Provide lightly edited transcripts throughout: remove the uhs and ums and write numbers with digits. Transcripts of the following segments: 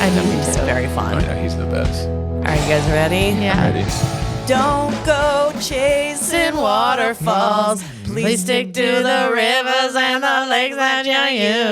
I know he's very fun. I know he's the best. All right, you guys ready? Yeah. Ready? Don't go chasing waterfalls. Please stick to the rivers and the lakes that you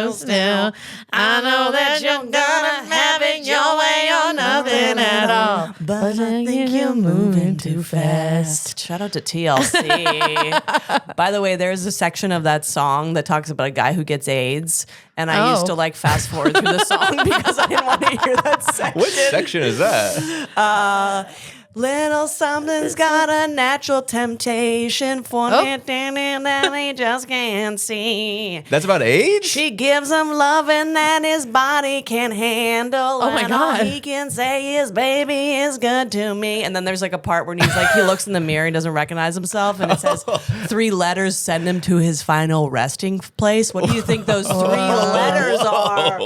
used to. I know that you're gonna have it your way or nothing at all. But I think you're moving too fast. Shout out to TLC. By the way, there's a section of that song that talks about a guy who gets AIDS. And I used to like fast forward through the song because I didn't want to hear that section. What section is that? Little something's got a natural temptation for it that he just can't see. That's about age? She gives him loving that his body can handle. Oh my and God. all he can say is, baby is good to me. And then there's like a part where he's like, he looks in the mirror, he doesn't recognize himself, and it says 3 letters send him to his final resting place. What do you think those 3 letters are?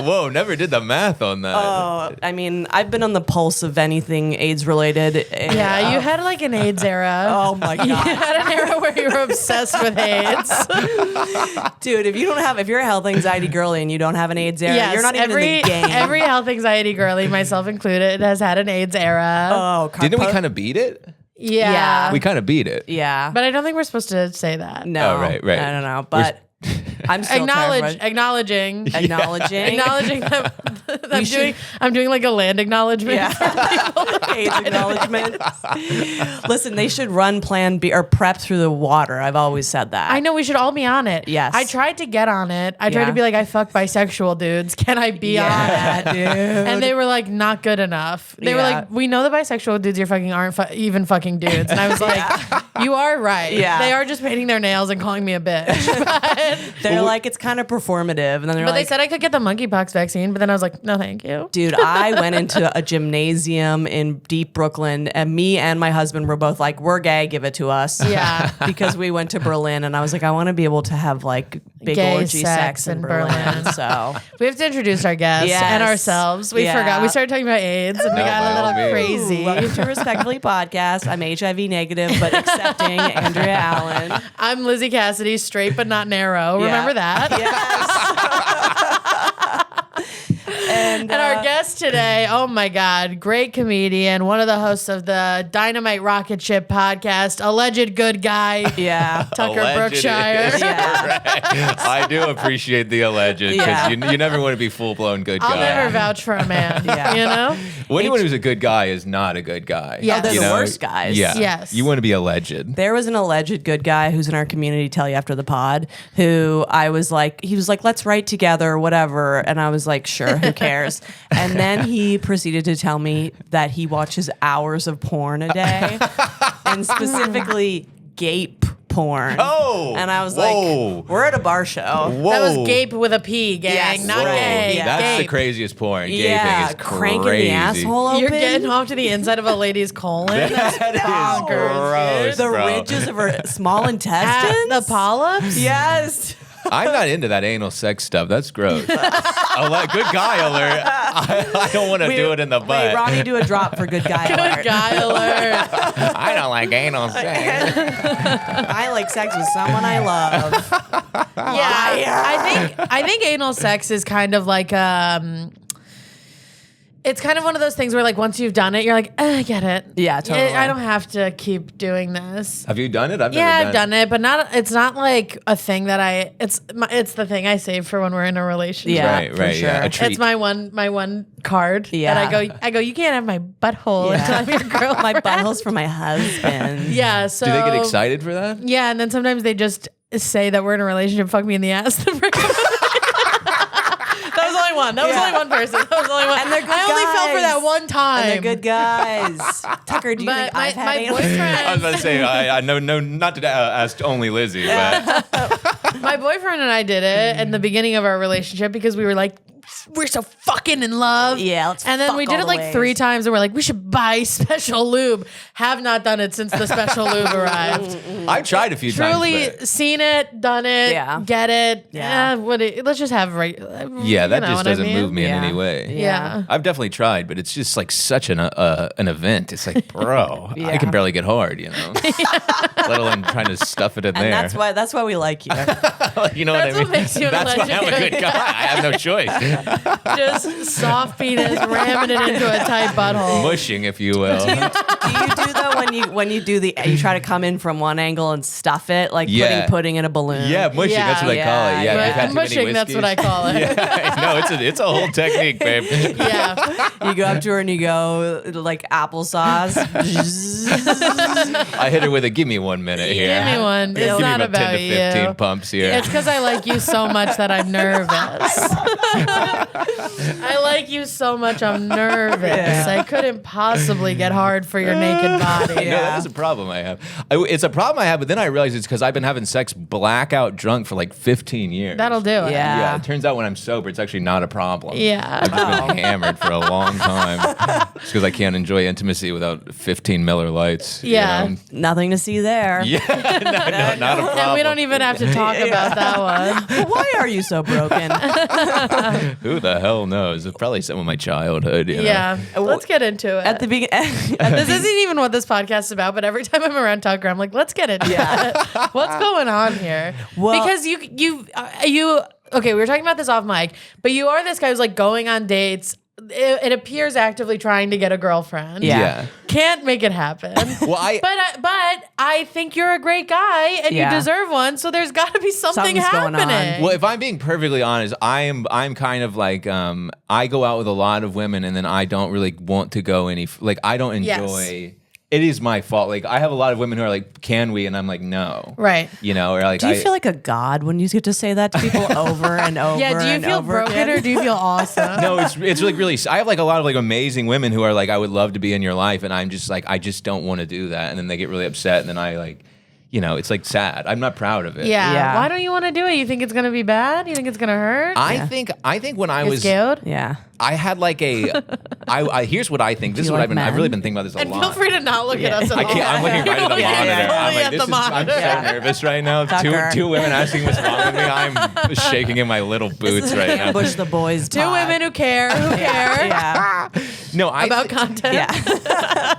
Whoa, never did the math on that. I mean, I've been on the pulse of anything AIDS related. Yeah, you had like an AIDS era. Oh my God. You had an era where you were obsessed with AIDS. Dude, if you're a health anxiety girly and you don't have an AIDS era, Yes, you're not even in the game. Every health anxiety girly, myself included, has had an AIDS era. Didn't we kind of beat it? Yeah. We kind of beat it. Yeah. But I don't think we're supposed to say that. No. Oh, right. I don't know. But I'm still Acknowledging that I'm doing like a land acknowledgement. Yeah. AIDS acknowledgement. Listen, they should run Plan B or PrEP through the water. I've always said that. I know we should all be on it. Yes. I tried to get on it. I tried to be like, I fuck bisexual dudes. Can I be on it? Dude. And they were like, not good enough. They were like, we know the bisexual dudes you're fucking aren't even fucking dudes. And I was like, you are right. Yeah. They are just painting their nails and calling me a bitch. But They're like, it's kind of performative. And then they're But like, they said I could get the monkeypox vaccine, but then I was like, no, thank you. dude, I went into a gymnasium in deep Brooklyn, and me and my husband were both like, we're gay, give it to us. Yeah. Because we went to Berlin, and I was like, I want to be able to have like big Gay orgy sex in Berlin. So We have to introduce our guests Yes. and ourselves. We Yeah. forgot. We started talking about AIDS, and we No, got by a all little means. crazy. welcome to Respectfully Podcast. I'm HIV negative, but accepting Andrea Allen. I'm Lizzie Cassidy, straight but not narrow. Yeah. Remember that? Yes. And our guest today, oh my God, great comedian, one of the hosts of the Dynamite Rocketship podcast, alleged good guy, Yeah. Tucker Alleged Brookshire. is correct. I do appreciate the alleged because Yeah. you never want to be full-blown good I'll guy. never vouch for a man, Yeah. you know? Anyone who's a good guy is not a good guy. Yeah, they're You the know? worst guys. Yeah. Yes. You want to be alleged. There was an alleged good guy who's in our community, tell you after the pod, who I was like, he was like, let's write together, whatever. And I was like, sure, who cares? And then he proceeded to tell me that he watches hours of porn a day and specifically gape porn. Oh, And I was whoa. like, we're at a bar show. Whoa. That was gape with a P, gang, Yes. not Whoa. gay. Yeah. That's the Gape. craziest porn. Yeah, Gaping is cranking crazy. the asshole open. You're getting off to the inside of a lady's colon. That's That is bonkers, gross, the bro. ridges of her small At intestines. the polyps? Yes. I'm not into that anal sex stuff. That's gross. Good guy alert. I don't want to do it in the butt. Wait, Ronnie, do a drop for good guy alert. Good guy alert. I don't like anal sex. I like sex with someone I love. Yeah, I think anal sex is kind of like it's kind of one of those things where like once you've done it, you're like, I get it. Yeah, totally. I don't have to keep doing this. Have you done it? I've Yeah, never I've done it, but it's not like a thing that it's the thing I save for when we're in a relationship. Yeah, Right, for right, yeah. sure. A treat. It's my one card Yeah. that I go, you can't have my butthole until I'm your girl. My butthole's for my husband. Yeah, so Do they get excited for that? Yeah, and then sometimes they just say that we're in a relationship, fuck me in the ass. That was only one. That was only one person. That was only one. And they're good I only fell for guys. that one time. And they're good guys. Tucker, do you think I've had my anal? boyfriend, I was about to say, I know, not to ask only Lizzie, but my boyfriend and I did it in the beginning of our relationship because we were like, we're so fucking in love. Yeah, let's and then fuck we did all it the like ways. 3 times and we're like, we should buy special lube. Have not done it since the special lube arrived. I've tried a few Truly times. seen it, done it, Yeah. get it. Yeah. Let's just have Yeah, that just doesn't move me in Yeah. any way. Yeah. I've definitely tried, but it's just like such an event. It's like, bro, I can barely get hard, you know, let alone trying to stuff it in And there. that's why we like you. You know That's what I what mean? makes you That's why I'm a alleged good guy. I have no choice. Just soft penis ramming it into a tight butthole. Mushing, if you will. Do you do though when you do you try to come in from one angle and stuff it like Yeah. putting pudding in a balloon? Yeah, mushing. Yeah. That's what I call it. Yeah, Yeah. you've had too many Mushing, that's what I whiskeys. call it. Yeah, no, it's a whole technique, babe. Yeah. You go up to her and you go like applesauce. I hit her with a give me 1 minute here. Give me one. Give It's me not about 10 to about 15 you. pumps here. It's because I like you so much that I'm nervous. I like you so much I'm nervous. Yeah. I couldn't possibly get hard for your naked body. No, that is a problem I have. It's a problem I have, but then I realize it's because I've been having sex blackout drunk for like 15 years. That'll do it. Yeah. Yeah, it turns out when I'm sober, it's actually not a problem. Yeah. I've just been hammered for a long time. Just because I can't enjoy intimacy without 15 Miller Lights. Yeah. You know? Nothing to see there. Yeah, no, not a problem. And we don't even have to talk about that one. Why are you so broken? Who the hell knows? It's probably some of my childhood. You know? Yeah. Let's get into it. At the beginning, This isn't even what this podcast is about, but every time I'm around Tucker, I'm like, let's get into it. What's going on here? Well- because you okay, we were talking about this off mic, but you are this guy who's like going on dates. It appears actively trying to get a girlfriend. Yeah. Can't make it happen. Well, but I think you're a great guy and Yeah. you deserve one. So there's got to be something Something's going happening. on. Well, if I'm being perfectly honest, I'm kind of like I go out with a lot of women and then I don't really want to go I don't enjoy. It is my fault. Like I have a lot of women who are like, "Can we?" and I'm like, "No." Right. You know, or like Do you feel like a god when you get to say that to people over and over? Yeah. Do you and feel over broken again? or do you feel awesome? No, it's like really. I have like a lot of like amazing women who are like, I would love to be in your life, and I'm just like, I just don't want to do that, and then they get really upset, and then I like, you know, it's like sad. I'm not proud of it. Yeah. Yeah. Why don't you want to do it? You think it's gonna be bad? You think it's gonna hurt? I think when I You're was scared? Yeah. I had like I here's what I think. This is you what like I've men? really been thinking about this a And lot. feel free to not look at us at I all. can't. I'm looking right at the Yeah, monitor. yeah, I'm fully like, at this the is. monitor. I'm so nervous right now. Tucker. Two women asking what's wrong with me. I'm shaking in my little boots right now. Push the boys. Two women who care. Yeah. No, About content. Yeah.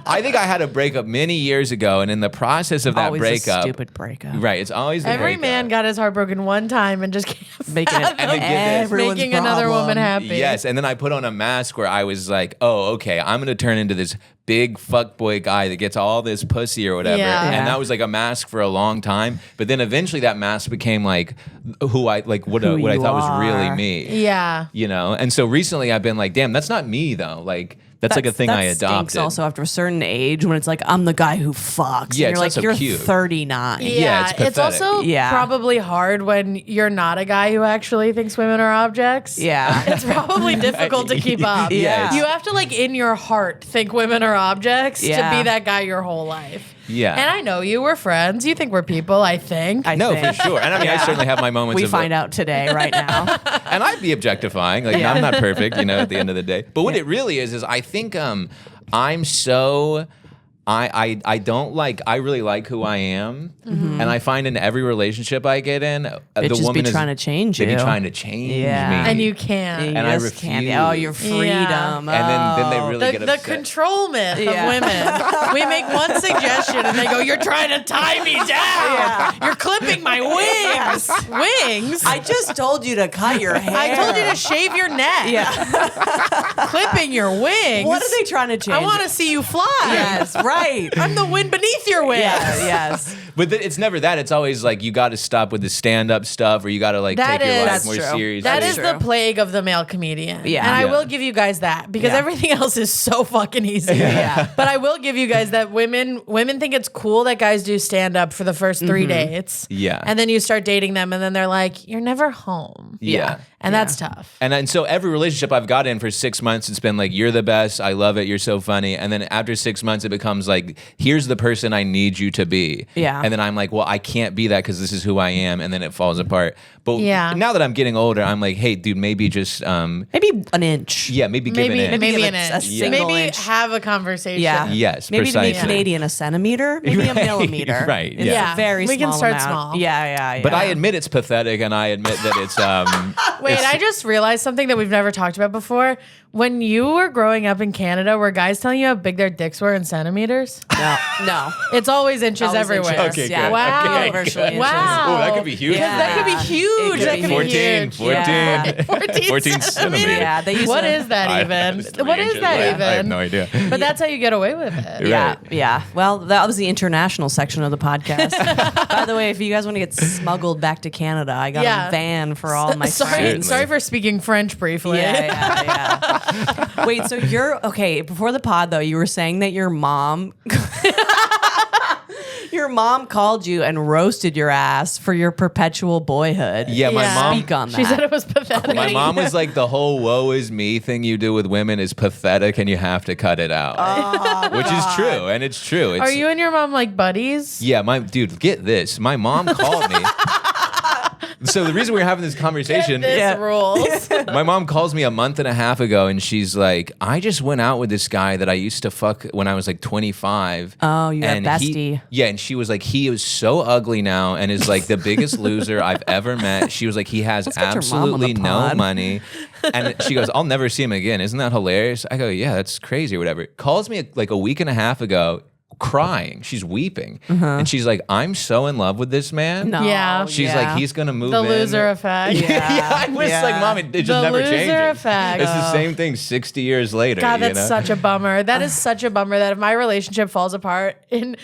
I think I had a breakup many years ago, and in the process of that Always breakup, a stupid breakup. right? It's always the Every breakup. man got his heart broken one time and just can't Making it And then get this. everyone's making another problem. woman happy. Yes, and then I put on a mask where I was like, "Oh, okay, I'm gonna turn into this big fuckboy guy that gets all this pussy or whatever." Yeah. And Yeah. that was like a mask for a long time. But then eventually that mask became like who I like what Who I you thought was really are. me. Yeah. You know? And so recently I've been like, damn, that's not me though. Like that's like a thing I that stinks adopted. also after a certain age when it's like I'm the guy who fucks. Yeah, and it's you're not like so you're cute. 39. Yeah, it's it's pathetic. also Yeah. probably hard when you're not a guy who actually thinks women are objects. Yeah. It's probably difficult to keep up. Yeah. You have to like in your heart think women are objects Yeah. to be that guy your whole life. Yeah. And I know you, we're friends. You think we're people, I think. I No, think. for sure. And I mean, I certainly have my moments We of find out today, right now. and I'd be objectifying. Like I'm not perfect, you know, at the end of the day. But what it really is I think I'm so I don't like I really like who I am, and I find in every relationship I get in, the Bitches woman be is trying to change they you. be trying to change Yeah. me, And you can't. You And I just can't. refuse. Oh, your freedom. and then they really The, get the upset. control myth Yeah. of women. We make one suggestion and they go, "You're trying to tie me down. Yeah. You're clipping my wings." Wings? I just told you to cut your hair. I told you to shave your neck. Yeah. Clipping your wings. What are they trying to change? I want to see you fly. Yes, right. I'm the wind beneath your wings. Yes. But it's never that. It's always like you got to stop with the stand-up stuff, or you got to like That take your is- life That's more true. seriously. That That's is the true. plague of the male comedian. Yeah. And I Yeah. will give you guys that because Yeah. everything else is so fucking easy. Yeah. But I will give you guys that women think it's cool that guys do stand up for the first 3 dates. Yeah. And then you start dating them and then they're like, "You're never home." Yeah. And that's tough. And so every relationship I've got in for 6 months, it's been like, you're the best. I love it. You're so funny. And then after 6 months, it becomes like, here's the person I need you to be. Yeah. And then I'm like, well, I can't be that because this is who I am. And then it falls apart. But Yeah. now that I'm getting older, I'm like, hey, dude, maybe just, Maybe an inch. maybe give an inch. Maybe give an a inch. single Maybe inch. have a conversation. Yeah. Yes, Maybe to be precisely. Canadian, a centimeter, maybe a Right, millimeter. right, It's yeah. a very We small can start amount. small. Yeah. But I admit it's pathetic, and I admit that it's Wait, I just realized something that we've never talked about before. When you were growing up in Canada, were guys telling you how big their dicks were in centimeters? no. It's always inches Always everywhere. inches. Okay, yeah. good. Wow. Universal inches. Wow. Oh, that could be huge. Yeah. That could be huge. It That could could be be 14, huge. 14. 14 centimeters. Yeah, they used What to, is that even? What is that even? I have no idea. But that's how you get away with it. Yeah, Right. yeah. Well, that was the international section of the podcast. By the way, if you guys want to get smuggled back to Canada, I got Yeah. a van for all my Sorry, friends. sorry for speaking French briefly. Yeah. Wait, so you're okay. Before the pod, though, you were saying that your mom. Your mom called you and roasted your ass for your perpetual boyhood. Yeah, my Yeah. mom. Speak on that. She said it was pathetic. My mom was like, the whole "woe is me" thing you do with women is pathetic, and you have to cut it out. Which is true, and it's true. It's, Are you and your mom like buddies? Yeah, my dude. Get this. My mom called me. So the reason we were having this conversation, This rules. my mom calls me a month and a half ago, and she's like, "I just went out with this guy that I used to fuck when I was like 25." Oh, you're a and bestie. Yeah, and she was like, "He is so ugly now, and is like the biggest loser I've ever met." She was like, "He has Let's get your mom on the absolutely no pod. money," and she goes, "I'll never see him again." Isn't that hilarious? I go, "Yeah, that's crazy," or whatever. Calls me like a week and a half ago, crying. She's weeping, and she's like, "I'm so in love with this man." No. Yeah. She's like, he's gonna move The in. loser effect. Yeah, I was Yeah. like, Mom, it just The never loser changes. effect. It's the same thing 60 years later. God, you that's know? such a bummer. That is such a bummer that if my relationship falls apart in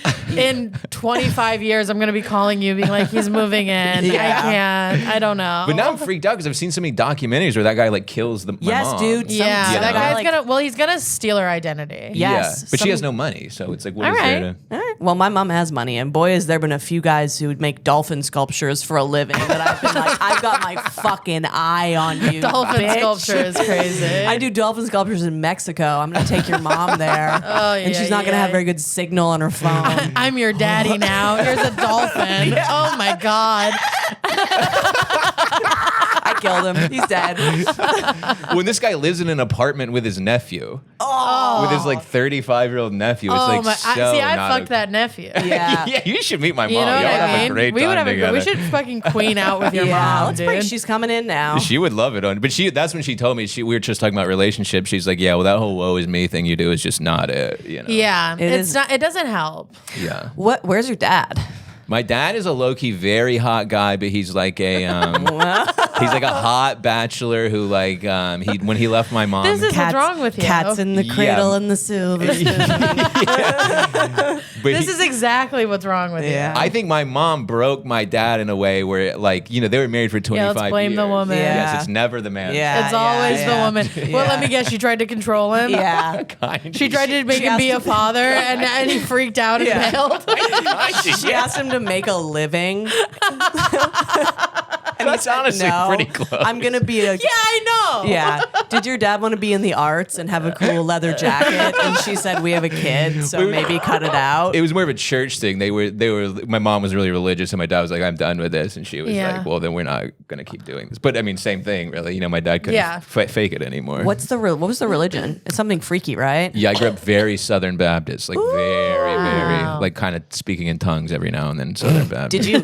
25 years, I'm gonna be calling you, being like, he's moving in. Yeah. I can't. I don't know. But now I'm freaked out because I've seen so many documentaries where that guy like kills my Yes, mom. dude. yeah, Some that know? guy's like- gonna. Well, he's gonna steal her identity. Yeah. Yeah, Yes, but she some- has no money, so it's like, what All is right. there to? All right. Well, my mom has money, and boy, has there been a few guys who would make dolphin sculptures for a living that I've been like, I've got my fucking eye on you. Dolphin bitch. sculpture is crazy. I do dolphin sculptures in Mexico. I'm gonna take your mom there, and she's not gonna have very good signal on her phone. I'm your daddy now. Here's a dolphin. Oh my god. I killed him. He's dead. When this guy lives in an apartment with his nephew, with his like 35-year-old nephew, it's like so see, I not fucked that nephew. Yeah. Yeah, you should meet my mom. You know Y'all what I have mean? a great we time would have together. we should fucking queen out with your Yeah, mom, let's dude. break. She's coming in now. She would love it, but that's when she told me we were just talking about relationships. She's like, "Yeah, well, that whole woe is me thing you do is just not it." You know? Yeah, it's is- not. It doesn't help. Yeah. What? Where's your dad? My dad is a low-key very hot guy, but he's like a he's like a hot bachelor who like when he left my mom. This is what's wrong with you. Cats in the cradle Yeah. and the silver spoon. but This he- is exactly what's wrong with Yeah. you. I think my mom broke my dad in a way where, like, you know, they were married for 25 let's blame years. the woman. Yeah. Yes, it's never the man. Yeah. It's always the woman. Well, Yeah. let me guess. She tried to control him. Yeah. She tried to make him be a father, and he freaked out and Yeah. bailed. She asked him to make a living. And That's honestly pretty close. I'm gonna be a Yeah, I know. yeah. Did your dad want to be in the arts and have a cool leather jacket? And she said, "We have a kid, so maybe cut it out." It was more of a church thing. They were. My mom was really religious, and my dad was like, "I'm done with this," and she was Yeah. like, "Well, then we're not gonna keep doing this." But I mean, same thing, really. You know, my dad couldn't Yeah. fake it anymore. What was the religion? It's something freaky, right? Yeah, I grew up very Southern Baptist, like very, Wow. like kind of speaking in tongues every now and then. Southern Baptist. Did you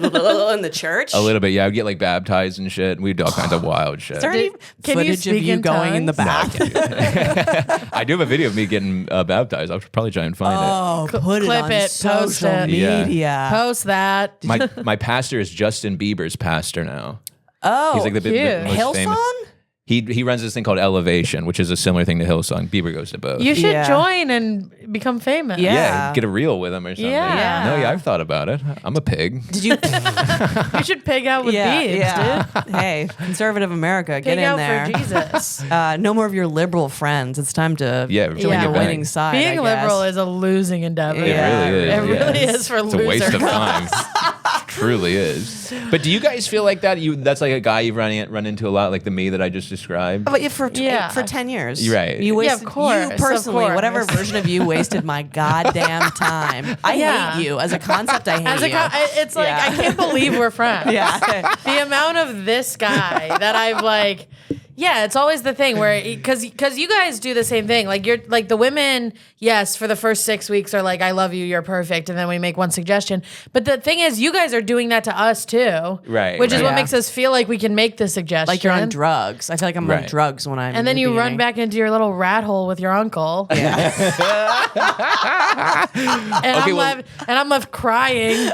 in the church? A little bit, yeah. I'd get like baptized and shit. We'd do all kinds of wild shit. Is there any Can you footage of speak you in going in the tongues? bath? I do have a video of me getting baptized. I'll probably try and find Oh, put it clip on it, post social it. Yeah. media. Post that. it. My pastor is Justin Bieber's pastor now. Oh, He's like the cute. most famous. Hillsong? He runs this thing called Elevation, which is a similar thing to Hillsong. Bieber goes to both. You should Yeah. join and become famous. Yeah. Yeah, get a reel with him or something. Yeah. No, yeah, I've thought about it. I'm a pig. Did you? You should pig out with Biebs, dude. Hey, conservative America, get Pig in out there. for Jesus. No more of your liberal friends. It's time to Yeah, join bring the it back. winning side. Being I liberal guess. is a losing endeavor. It Yeah. really is. It really yeah. is for It's a losers. waste of time. Truly is. But do you guys feel like that? That's like a guy you've run into a lot, like the me that I just described. But for Yeah. for 10 years. You're right. You Yeah, wasted of course, you of personally, whatever course. version of you wasted my goddamn time. I Yeah. hate you. As a concept, I hate As a you. it's like Yeah. I can't believe we're friends. Yeah. The amount of this guy that I've like Yeah, it's always the thing where because you guys do the same thing. Like you're like the women, yes, for the first 6 weeks are like, I love you, you're perfect, and then we make one suggestion. But the thing is, you guys are doing that to us too, Right? Which is what Yeah. makes us feel like we can make the suggestion. Like you're on drugs. I feel like I'm on drugs when I'm. and then you run back into your little rat hole with your uncle. Yeah. And I'm left crying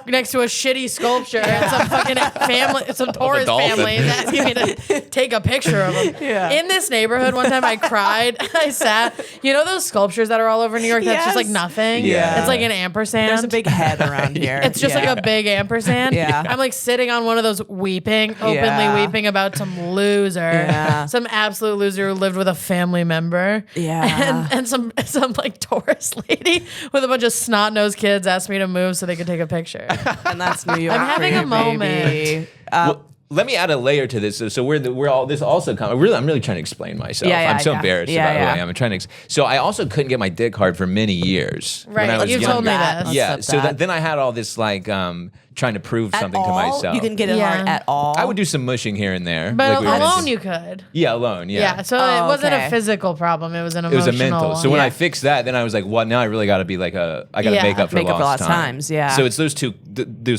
next to a shitty sculpture and some fucking family, some tourist dolphin. family is asking me to take a picture of them. Yeah. In this neighborhood, one time I cried. I sat. You know those sculptures that are all over New York? That's just like Yes. nothing. Yeah. It's like an ampersand. There's a big head around here. It's just like a big ampersand. Yeah. I'm like sitting on one of those openly weeping about some loser. Yeah. Some absolute loser who lived with a family member. Yeah. And some like tourist lady with a bunch of snot-nosed kids asked me to move so they could take a picture. And that's New York. I'm having a for you, moment. baby. Well, let me add a layer to this. So we're all this also I'm really trying to explain myself. Yeah, I'm so yeah. embarrassed Yeah, about who yeah. I am. I'm trying to. So I also couldn't get my dick hard for many years. Right, When I was you've younger. told me That- this. Yeah. That's So bad. then I had all this like trying to prove At something to all? myself. You can get it Yeah. hard at all. I would do some mushing here and there. But like we were gonna alone do. you could. Yeah, alone. Yeah, so Oh, it wasn't okay. a physical problem. It was an It emotional was a mental. So one. when Yeah. I fixed that, then I was like, "Well, now I really got to be like I got to Yeah. make up for Make up for lost lost time." times, yeah. So it's those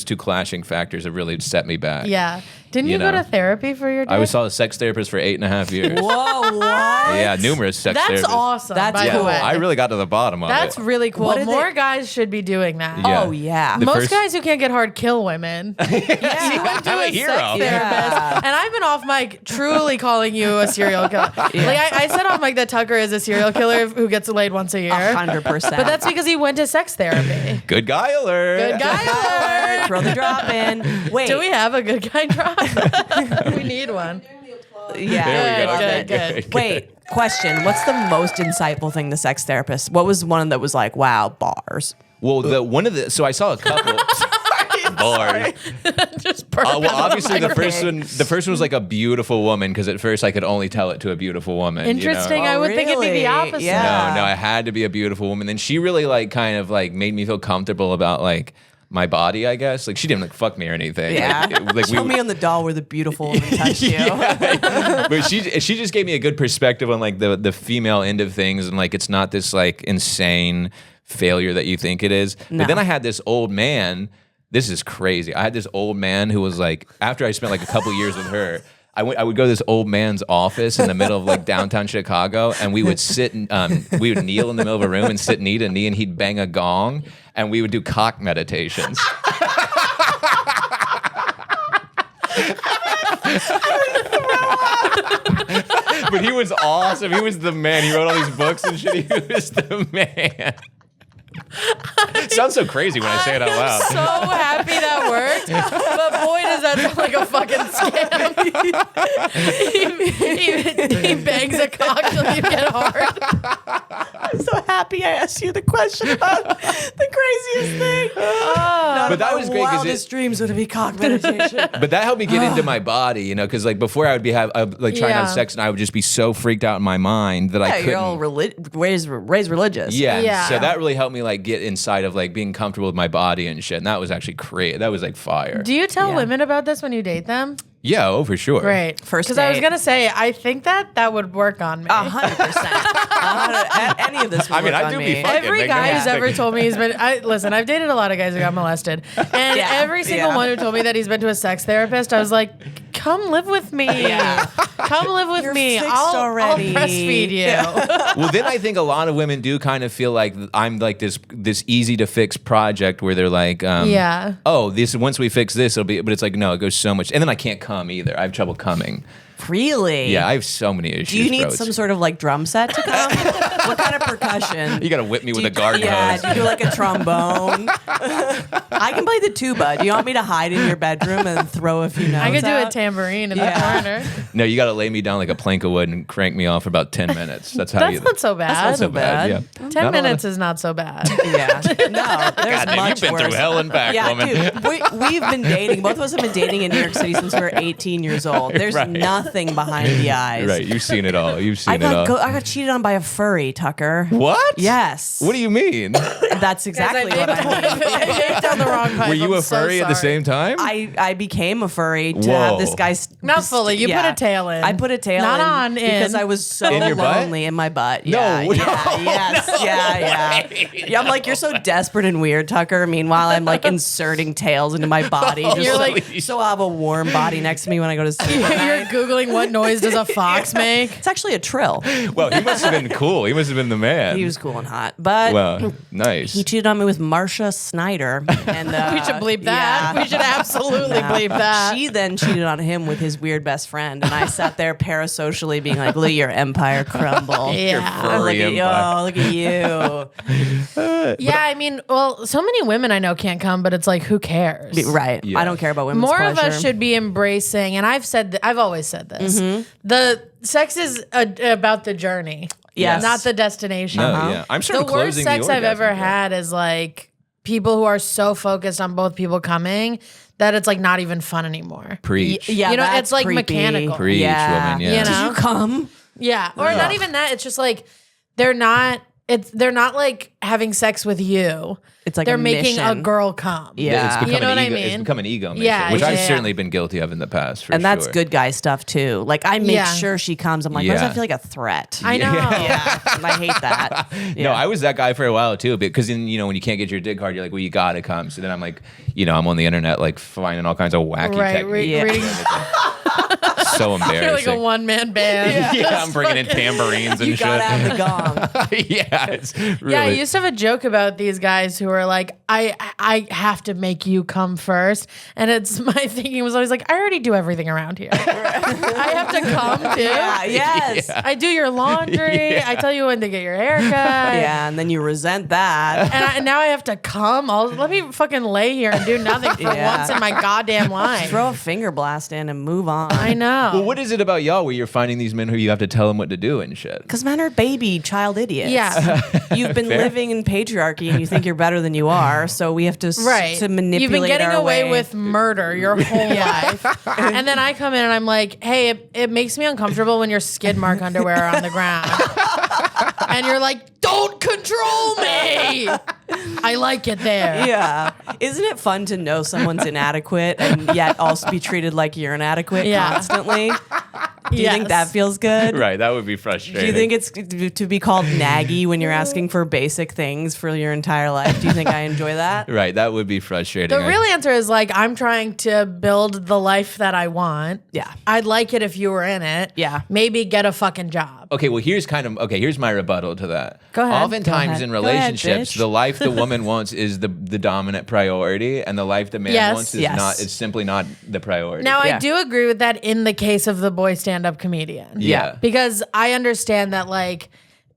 two clashing factors that really set me back. Yeah. Didn't you, You go know. to therapy for your dick? I saw a sex therapist for 8.5 years. Whoa, what? Yeah, numerous sex That's therapists. awesome. That's by Yeah, the cool. way. I really got to the bottom of That's it. really cool. What did More they- guys should be doing that. Yeah. Oh, yeah. The Most first- guys who can't get hard kill women. You went to I'm a a hero. sex therapist, Yeah. and I've been off mic truly calling you a serial killer. Like I said off mic that Tucker is a serial killer who gets laid once a year. 100%. But that's because he went to sex therapy. Good guy alert. Good guy alert. Throw the drop in. Wait. Do we have a good guy drop? We need one. Yeah. There we go. Good, Okay, good, good. Wait, question. What's the most insightful thing the sex therapist? What was one that was like, wow, bars? Well, so I saw a couple bars. Just burp Well, into the obviously the microphone. first one was like a beautiful woman because at first I could only tell it to a beautiful woman. Interesting. You know? I would think it'd be the really? opposite. Yeah. No, it had to be a beautiful woman. And she really like kind of like made me feel comfortable about like my body, I guess. Like she didn't like fuck me or anything. Yeah. Like Show me on the doll where the beautiful woman touched you. But she just gave me a good perspective on like the female end of things, and like it's not this like insane failure that you think it is. No. But then I had this old man. This is crazy. I had this old man who was like, after I spent like a couple years with her, I would go to this old man's office in the middle of like downtown Chicago, and we would sit and we would kneel in the middle of a room and sit knee to knee, and he'd bang a gong, and we would do cock meditations. But he was awesome. He was the man. He wrote all these books and shit. He was the man. It sounds so crazy when I say it out loud. So happy that worked, but boy, does that sound like a fucking scam. he bangs a cock till you get hard. I'm so happy I asked you the question about the craziest thing. But that was great because wildest dreams would be cock meditation. but that helped me get into my body, you know, because like before I would be trying to Yeah. have sex, and I would just be so freaked out in my mind that I Yeah, couldn't. you're all raised religious. Yeah. Yeah. So that really helped me like get inside of like being comfortable with my body and shit. And that was actually great. That was like fire. Do you tell Yeah. women about this when you date them? Yeah, oh for sure. Great. First Because I was date. gonna say, I think that would work on me. 100%. Any of this would I mean, work I on do me. be fucking- Every make no guy who's mistake. ever told me he's been, listen, I've dated a lot of guys who got molested, and Yeah, every single yeah. one who told me that he's been to a sex therapist, I was like, come live with me. Yeah. Come live with You're me. fixed I'll already. breastfeed you. Well, then I think a lot of women do kind of feel like I'm like this easy to fix project where they're like, Yeah. oh, this once we fix this, it'll be. But it's like no, it goes so much, and then I can't come either. I have trouble coming. Really? Yeah, I have so many issues. Do you need bro. some sort of like drum set to come? What kind of percussion? You gotta whip me with Do a garden yeah, hose. do you do like a trombone? I can play the tuba. Do you want me to hide in your bedroom and throw a few notes I could do a out? tambourine in Yeah. the corner. No, you gotta lay me down like a plank of wood and crank me off for about 10 minutes. That's how That's you. not so bad. not so bad. Yeah. 10 Not a lot minutes of- is not so bad. Yeah. No, there's God damn, much you've been worse. through hell and back, Yeah, woman. dude, we've been dating. Both of us have been dating in New York City since we were 18 years old. There's Right. nothing behind the eyes. Right, you've seen it all. You've seen I it all. got cheated on by a furry, Tucker. What? Yes. What do you mean? That's exactly what I mean. I vaped down the wrong pipe. Were you I'm a so furry at the sorry. same time? I became a furry to Whoa. have this guy's Not fully. You put a tail in. I put a tail Not in on because in. I was so In your butt? lonely in my butt. No, Yeah, no. yes, yeah. I'm like, you're so desperate and weird, Tucker. Meanwhile, I'm like inserting tails into my body, just You're like, like- so I'll have a warm body next to me when I go to sleep. You're Googling what noise does a fox make. It's actually a trill. Well, he must have been cool. He must have been the man. He was cool and hot, but Well, nice. he cheated on me with Marcia Snyder. And We should bleep that. We should absolutely bleep that. She then cheated on him with his weird best friend, and I sat there parasocially being like, "Look at your empire crumble." Yeah. furry Look at you. empire. Look at you. Yeah, I mean, well, so many women I know can't come, but it's like, who cares? Right. Yeah. I don't care about women's More pleasure. of us should be embracing, and I've always said this. Mm-hmm. The sex is about the journey, Yes. not the destination. No, yeah. I'm sort The of worst closing sex the I've ever orgasm gap. had is like people who are so focused on both people coming that it's like not even fun anymore. Preach. Yeah, You know, that's it's like creepy. mechanical. Preach, woman, yeah. You know? Did you come? Yeah, or not even that. It's just like they're not like having sex with you. It's like they're a making a mission. girl come. Yeah. It's become You know an what I ego, It's mean? become an ego mission, Yeah, which I've yeah. certainly been guilty of in the past, for And that's sure. good guy stuff too. Like I make Yeah. sure she comes. I'm like, why does Yeah. that feel like a threat? I know. Yeah, and I hate that. Yeah. No, I was that guy for a while too, because when you can't get your dick hard, you're like, well, you gotta come. So then I'm like, I'm on the internet like finding all kinds of wacky Right, techniques. Yeah. reading. So You're like embarrassing. a one-man band. Yeah, I'm bringing in tambourines and You shit. gotta have the gong. Yeah, it's really. Yeah, I used to have a joke about these guys who were like, I have to make you come first. And it's my thinking was always like, I already do everything around here. I have to come too. Yeah, yes. Yeah. I do your laundry. I tell you when to get your haircut. And then you resent that. And now I have to come. Let me fucking lay here and do nothing for Yeah. once in my goddamn life. Throw a finger blast in and move on. I know. Well, what is it about y'all where you're finding these men who you have to tell them what to do and shit? Because men are baby child idiots. Yeah. You've been Fair. living in patriarchy and you think you're better than you are. So we have to, Right. to manipulate You've been getting our away way. with murder your whole life. And then I come in and I'm like, hey, it makes me uncomfortable when your skid mark underwear are on the ground. And you're like, don't control me. I like it there. Yeah. Isn't it fun to know someone's inadequate and yet also be treated like you're inadequate Yeah. constantly? Do you think that feels good? Right, that would be frustrating. Do you think it's to be called naggy when you're asking for basic things for your entire life? Do you think I enjoy that? Right, that would be frustrating. The real answer is like, I'm trying to build the life that I want. Yeah. I'd like it if you were in it. Yeah. Maybe get a fucking job. Okay, well, here's my rebuttal to that. Go ahead. Oftentimes Go ahead. in Go ahead, relationships, bitch. the life the woman wants is the dominant priority, and the life the man Yes. wants is Yes. not. It's simply not the priority. Now, I Yeah. do agree with that in the case of the boy stand-up comedian. Yeah. Because I understand that like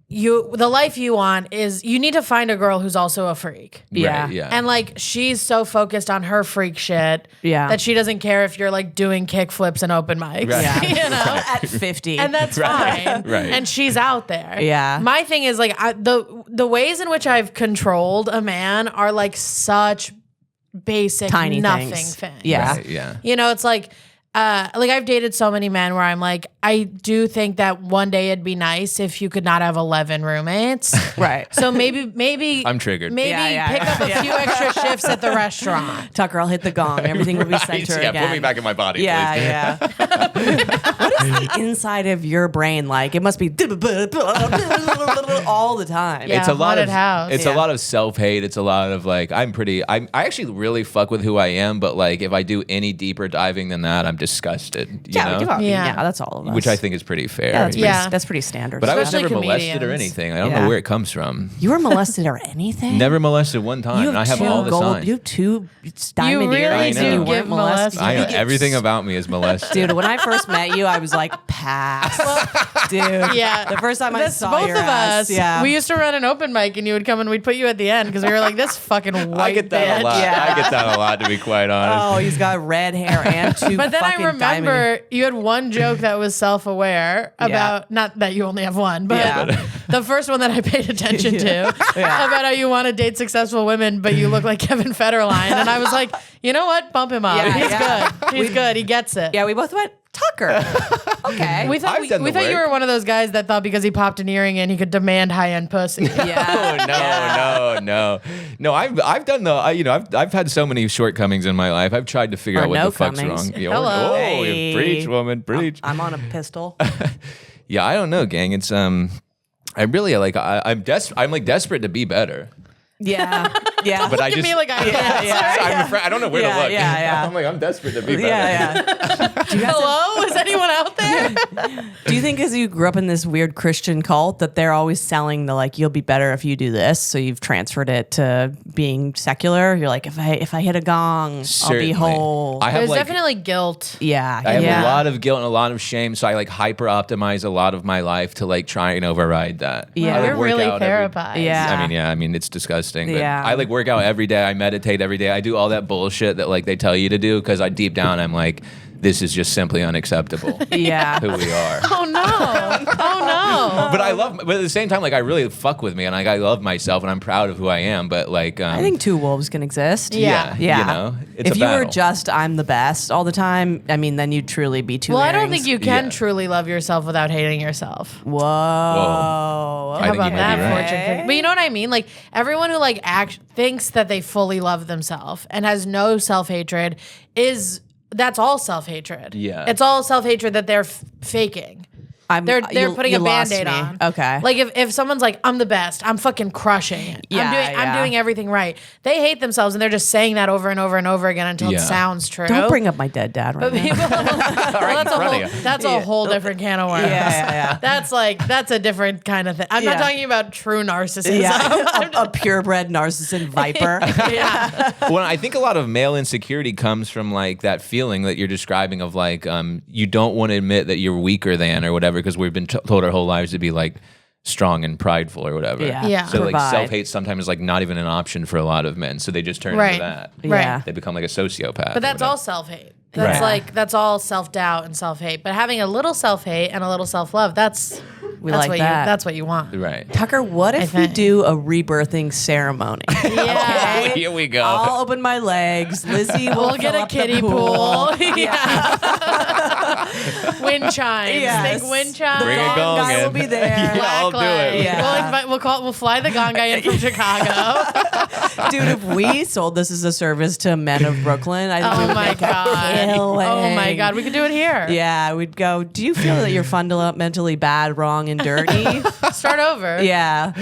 the life you want is you need to find a girl who's also a freak. Yeah. Right, yeah. And like she's so focused on her freak shit Yeah. that she doesn't care if you're like doing kick flips and open mics. Right. Yeah. You know? At 50. And that's fine. Right. And she's out there. Yeah. My thing is like the ways in which I've controlled a man are like such basic Tiny nothing things. things. Yeah. Right, yeah. You know, it's like I've dated so many men where I'm like, I do think that one day it'd be nice if you could not have 11 roommates. Right. So maybe I'm triggered. Maybe Yeah, pick up a few extra shifts at the restaurant. Tucker, I'll hit the gong. Everything will be Right, center yeah, again. put me back in my body, Yeah, please. yeah. What is the inside of your brain like? It must be all the time. Yeah. It's a lot haunted of house. It's Yeah. a lot of self-hate. It's a lot of like I actually really fuck with who I am, but like if I do any deeper diving than that, I'm disgusted. You know? Yeah. That's all of us. Which I think is pretty fair. yeah, that's, Yeah. Pretty, that's pretty standard. But I was Especially never molested or comedians. anything. I don't Yeah. know where it comes from. you were molested or anything? Never molested one time. You and I have two all the gold. signs. You have two diamond really earrings and do you give weren't molested. I know You get everything about me is molested. Dude, when I first met you, I was like, pass. Dude. Yeah. The first time I That's saw both your of ass, us. yeah. We used to run an open mic and you would come and we'd put you at the end because we were like, this fucking white I get that bitch. a lot. Yeah. I get that a lot, to be quite honest. Oh, he's got red hair and two But then I fucking remember diamond. you had one joke that was self-aware about, not that you only have one, but Yeah. the first one that I paid attention to about how you want to date successful women, but you look like Kevin Federline. And I was like, you know what? Bump him up. Yeah, He's yeah. good. He's good. He gets it. Yeah, we both went, Tucker. Okay. We thought I've done the you work. were one of those guys that thought because he popped an earring in, he could demand high-end pussy. Yeah. No. I've done I've had so many shortcomings in my life. I've tried to figure Or out what no the fuck's comings. wrong. Yeah, Hello. Hey. Preach, woman, preach. I'm on a pistol. Yeah, I don't know, gang. It's I really like. I'm desperate to be better. Yeah. Yeah. But I Look at just me like I I'm afraid, I don't know where to look. Yeah. I'm like, I'm desperate to be better. Yeah. Hello? Is anyone out there? Do you think as you grew up in this weird Christian cult that they're always selling the like you'll be better if you do this, so you've transferred it to being secular? You're like, if I hit a gong, Certainly. I'll be whole. I have There's like definitely guilt. yeah. I have Yeah. a lot of guilt and a lot of shame, so I like hyper optimize a lot of my life to like try and override that. Yeah. I, like, You're work really out every- therapized. Yeah. I mean, it's disgusting. But Yeah. I like work out every day. I meditate every day. I do all that bullshit that like they tell you to do because I deep down I'm like, this is just simply unacceptable. Yeah. Who we are. Oh no. Oh no. But at the same time, like I really fuck with me and like I love myself and I'm proud of who I am. But like, I think two wolves can exist. Yeah. Yeah. you know, it's If a you were battle. just I'm the best all the time, I mean, then you'd truly be two. Well, I don't earrings. think you can Yeah. truly love yourself without hating yourself. Whoa. I How think you about might that, be right. fortune cookie? But you know what I mean? Like everyone who like thinks that they fully love themselves and has no self-hatred that's all self-hatred. Yeah. It's all self-hatred that they're faking. They're putting a lost Band-Aid me. on. Okay. Like if someone's like, I'm the best, I'm fucking crushing it. Yeah, I'm doing everything right. They hate themselves and they're just saying that over and over and over again until Yeah. it sounds true. Don't bring up my dead dad right But now. people, in front of you. that's a whole different can of worms. Yeah. That's a different kind of thing. I'm not Yeah. talking about true narcissism. Yeah. a purebred narcissist viper. Yeah. Well, I think a lot of male insecurity comes from like that feeling that you're describing of like you don't want to admit that you're weaker than or whatever because we've been told our whole lives to be like strong and prideful or whatever. Yeah. Yeah. So like Provide. self-hate sometimes is like not even an option for a lot of men. So they just turn Right. into that. Yeah. They become like a sociopath. But that's all self-hate. That's Right. that's all self-doubt and self-hate. But having a little self-hate and a little self-love, that's like what that. that's what you want. Right. Tucker, what if we think. do a rebirthing ceremony? Yeah. Here we go. I'll open my legs. Lizzie will We'll get fill a up the kiddie pool. Yeah. Wind chimes. Yes. Think wind chimes. Bring a gong gong guy in. will be there. Yeah, I'll do it. Yeah. We'll fly the gong guy in from Chicago. Dude, if we sold this as a service to men of Brooklyn, I think we Oh would my make a god. killing. Oh my god. We could do it here. Yeah, we'd go, do you feel that you're fundamentally bad, wrong, and dirty? Start over. Yeah.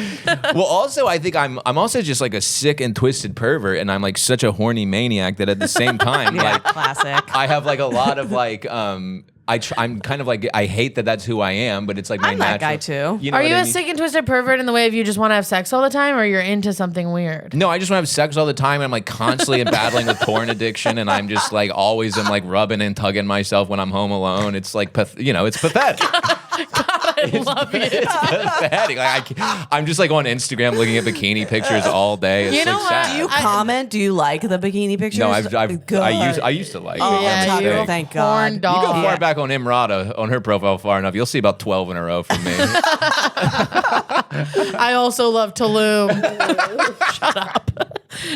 Well, also, I think I'm also just like a sick and twisted pervert, and I'm like such a horny maniac that at the same time, Yeah, like classic. I have like a lot of like I'm kind of like I hate that that's who I am, but it's like my I'm that natural. guy too. You know Are what you I a mean? sick and twisted pervert in the way of you just want to have sex all the time, or you're into something weird? No, I just want to have sex all the time. And I'm like constantly battling with porn addiction, and I'm just like always am like rubbing and tugging myself when I'm home alone. It's like it's pathetic. I love it. It's pathetic. Like I'm just like on Instagram looking at bikini pictures all day. It's You know like what? sad. Do you comment? Do you like the bikini pictures? No, Good. I used to like. Oh, it. yeah, I'm Tucker, you sick. thank porn God. You dog. go far Yeah. back on Imrata on her profile far enough, you'll see about 12 in a row from me. I also love Tulum.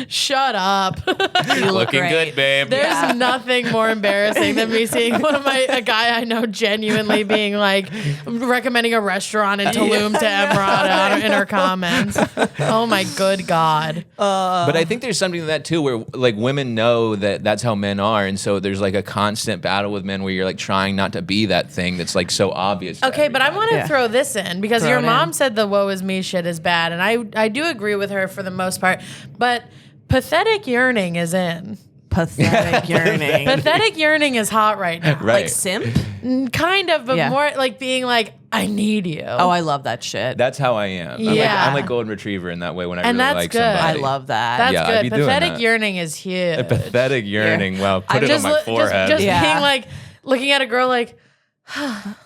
Shut up. You look Looking great. good, babe. There's nothing more embarrassing than me seeing a guy I know genuinely being like recommending a restaurant in Tulum to Emrata in her comments. Oh my good God. But I think there's something to that too, where like women know that that's how men are, and so there's like a constant battle with men where you're like trying not to be that thing that's like so obvious. to Okay, but I everybody. want to throw this in because Throw your it mom in. said the woe is me shit is bad, and I do agree with her for the most part. But pathetic yearning is in. Pathetic yearning. Pathetic yearning is hot right now. Right. Like simp? Kind of, but Yeah. more like being like, I need you. Oh, I love that shit. That's how I am. Yeah. I'm like golden retriever in that way when I And really that's like good. somebody. I love that. That's Yeah, I'd be good. doing Pathetic that. yearning is huge. A pathetic yearning. Wow, put it on my forehead. Just Yeah. being like, looking at a girl like,